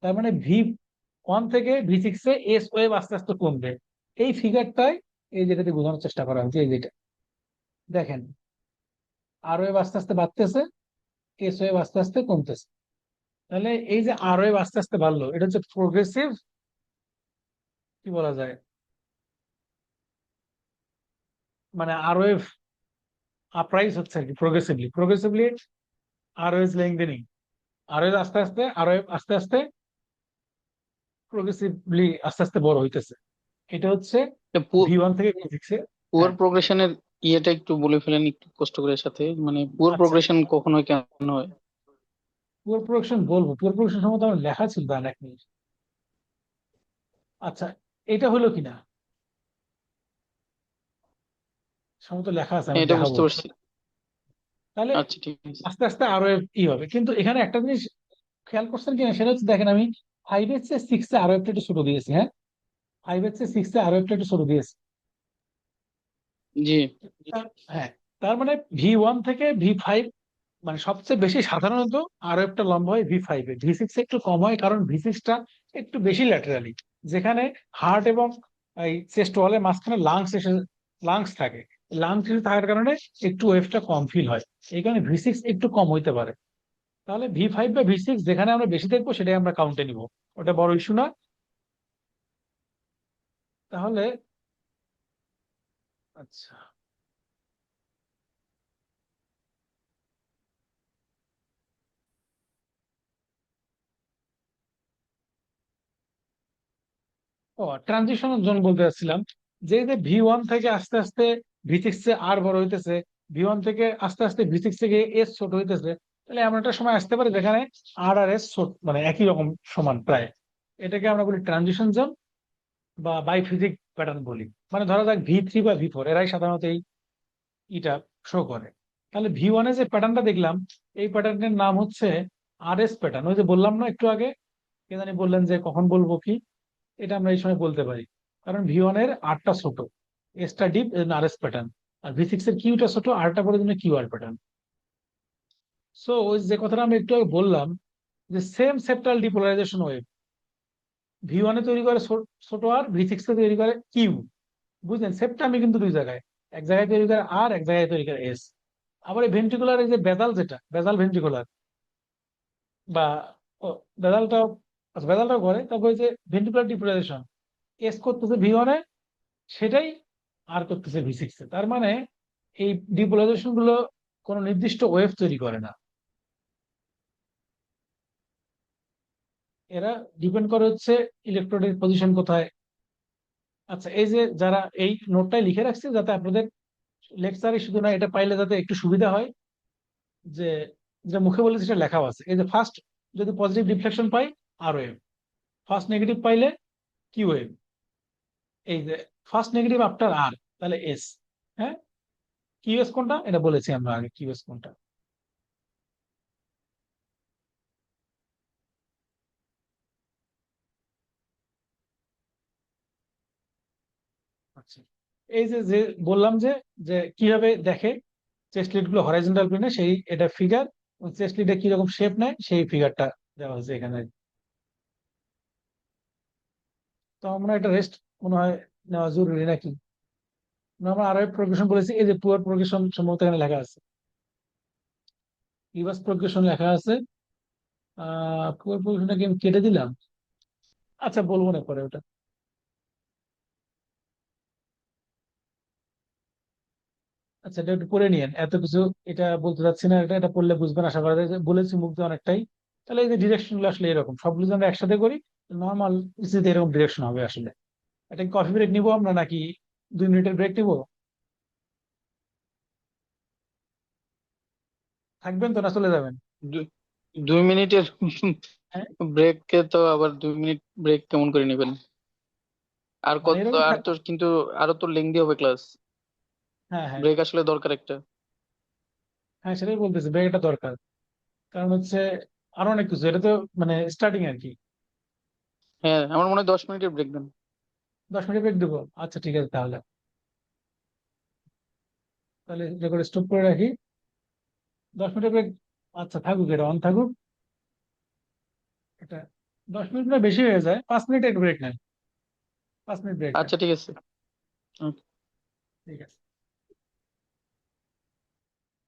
তার মানে V1 থেকে V6 এ এস ওয়েভ আস্তে আস্তে কমবে। এই ফিগারটাই এই যেটাতে বোঝানোর চেষ্টা করা হয়েছে, এই যেটা দেখেন, আর ওয়েভ আস্তে আস্তে বাড়তেছে, এস ওয়েভ আস্তে আস্তে কমতেছে। তাহলে এই যে আর ওয়েভ আস্তে আস্তে বাড়লো, এটা হচ্ছে প্রোগ্রেসিভ, কি বলা যায়, মানে আর ওয়েভ আপরাইজ হচ্ছে আর কি, প্রোগ্রেসিভলি প্রোগ্রেসিভলি আর ওয়েভ লেংথেনিং, আর ওয়েভ আস্তে আস্তে, আর ওয়েভ আস্তে আস্তে প্রোগ্রেসিভলি আস্তে আস্তে বড় হইতেছে। এটা হচ্ছে V1 থেকে V6 এ। পুয়ার হ্যাঁ, প্রোগ্রেশনের ইয়েটা একটু বলে ফেলেন একটু কষ্ট করে সাথে, মানে পুয়ার আচ্ছা, প্রোগ্রেশন কখন হয়, কেন হয়? পুয়ার প্রোডাকশন বলবো, পুয়ার প্রোডাকশন সম্বন্ধে আমার লেখা ছিল, দাঁড়ান 1 মিনিট। আচ্ছা, এটা হলো কিনা সম্ভবত লেখা আছে, আমি এটা দেখাবো। বুঝতে পারছি। তাহলে আচ্ছা ঠিক আছে। আস্তে আস্তে আরো ই হবে, কিন্তু এখানে একটা জিনিস খেয়াল করছেন কিনা সেটা হচ্ছে, দেখেন আমি 5 এর চেয়ে 6 এ আরো একটু ছোট দিয়েছি, হ্যাঁ। 5 এর চেয়ে 6 এ আরো একটু ছোট দিয়েছি। জি। হ্যাঁ, তার মানে V1 থেকে V5, মানে সবচেয়ে বেশি সাধারণত আরো একটা লম্বা হয় V5 এ, V6 একটু কম হয় কারণ V6টা একটু বেশি ল্যাটারালি, যেখানে হার্ট এবং এই চেস্ট ওয়ালের মাঝখানে লাংস থাকে। লাংস থাকার কারণে একটু ওয়েভটা কম ফিল হয়, এই কারণে V6 একটু কম হইতে পারে। তাহলে V5 বা V6 যেখানে আমরা বেশি দেখবো সেটাই আমরা কাউন্টে নিব, ওটা বড় ইস্যু না। তাহলে আচ্ছা, ও ট্রানজিশন জোন বলতে চাচ্ছিলাম, যে V1 থেকে আস্তে আস্তে V6 এ আর বড় হইতেছে, V1 থেকে আস্তে আস্তে V6 থেকে এস ছোট হইতেছে, তাহলে এমন একটা সময় আসতে পারে যেখানে আর এস ছোট, মানে একই রকম সমান প্রায়। এটাকে আমরা বলি ট্রানজিশন জোন বা বাইফিজিক প্যাটার্ন বলি। মানে ধরা যাক V3 বা V4 এরাই সাধারণত এই ইটা শো করে। তাহলে V1 এ যে প্যাটার্নটা দেখলাম, এই প্যাটার্নের নাম হচ্ছে আর এস প্যাটার্ন। ওই যে বললাম না একটু আগে, কে জানি বললেন যে কখন বলবো কি, এটা আমরা এই সময় বলতে পারি, কারণ V1 এর আরটা ছোট, এসটা ডিপ, আর এস প্যাটার্ন। আর V6 এর কিউটা ছোট, আরটা পরে জন্য কিউ আর প্যাটার্ন। সো ওই যে কথাটা আমি একটু আগে বললাম, যে same septal depolarisation wave V1 এ তৈরি করে ছোট আর, V6 এ তৈরি করে কিউ। বুঝলেন, সেপ্টা আমি কিন্তু দুই জায়গায়, এক জায়গায় তৈরি করে আর, এক জায়গায় তৈরি করে এস। আবার এই ভেন্ট্রিকুলার, এই যে বেজাল, যেটা বেজাল ভেন্ট্রিকুলার বা বেজালটাও, আচ্ছা বেজালটাও করে, তারপর ওই যে ভেন্ট্রিকুলার ডিপোলারাইজেশন এস করতেছে V1 এ, সেটাই আর করতেছে V6 এ। তার মানে এই ডিপোলারাইজেশন গুলো কোনো নির্দিষ্ট ওয়েভ তৈরি করে না, এরা ডিপেন্ড করে হচ্ছে ইলেকট্রনের পজিশন কোথায়। আচ্ছা, এই যে যারা এই নোটটাই লিখে রাখছে যাতে আপনাদের লেকচারে শুধু না, এটা পাইলে যাতে একটু সুবিধা হয়, যে যেটা মুখে বলেছে সেটা লেখাও আছে। এই যে ফার্স্ট যদি পজিটিভ রিফ্লেকশন পাই, আর ওয়েভ, ফার্স্ট নেগেটিভ পাইলে কি ওয়েভ, এই যে ফার্স্ট নেগেটিভ আফটার আর, তাহলে এস। হ্যাঁ, কিউএস কোনটা এটা বলেছি আমরা আগে, কিউএস কোনটা। আচ্ছা, এই যে যে বললাম যে যে কিভাবে দেখে চেস্ট লিড গুলো হরাইজন্টাল প্লেনে, সেই এটা ফিগার, চেস্ট লিডে কিরকম শেপ নেয় সেই ফিগারটা দেওয়া হয়েছে এখানে। তো আমরা এটা রেস্ট মনে হয় নেওয়া জরুরি নাকি? আমরা আরো প্রোগ্রেশন বলেছি, এই যে পুয়ার প্রোগ্রেশন সম্ভবত এখানে লেখা আছে, রিভার্স প্রোগ্রেশন লেখা আছে। পুয়ার প্রোগ্রেশনটাকে আমি কেটে দিলাম, আচ্ছা বলবো না পরে ওটা। আচ্ছা, এটা একটু পড়ে নিয়েন, এত কিছু এটা বলতে চাচ্ছি না, এটা এটা পড়লে বুঝবেন আশা করা যায়, যে বলেছি মুখ দিয়ে অনেকটাই। তাহলে এই যে ডিরেকশন গুলো আসলে এরকম, সবগুলো যদি আমরা একসাথে করি, নর্মাল স্थिতিতে এরকম ডিরেকশন হবে আসলে। এটা কফি ব্রেক নিবো আমরা নাকি 2 মিনিটের ব্রেক নিবো? থাকবেন তো না চলে যাবেন? 2 মিনিটের হ্যাঁ, ব্রেক তো আবার 2 মিনিট ব্রেক কেমন করে নেবেন? আর মানে কত, এরকম আর তো কিন্তু আরো তো লেংদি হবে ক্লাস। হ্যাঁ হ্যাঁ ব্রেক আসলে দরকার একটা। হ্যাঁ, সেটাই বলতেছি, ব্রেক এটা দরকার। কারণ হচ্ছে আরো অনেক কিছু, এটা তো মানে স্টার্টিং আর কি। হ্যাঁ, আমার মনে হয় 10 মিনিটের ব্রেক দেন। 10 মিনিট ব্রেক দেবো, আচ্ছা ঠিক আছে তাহলে। তাহলে রেকর্ড স্টপ করে রাখি, 10 মিনিট ব্রেক। আচ্ছা থাকুক, এটা অন থাকুক। এটা 10 মিনিট না বেশি হয়ে যায়, 5 মিনিট ব্রেক নেন, 5 মিনিট ব্রেক নেন। আচ্ছা ঠিক আছে। ঠিক আছে।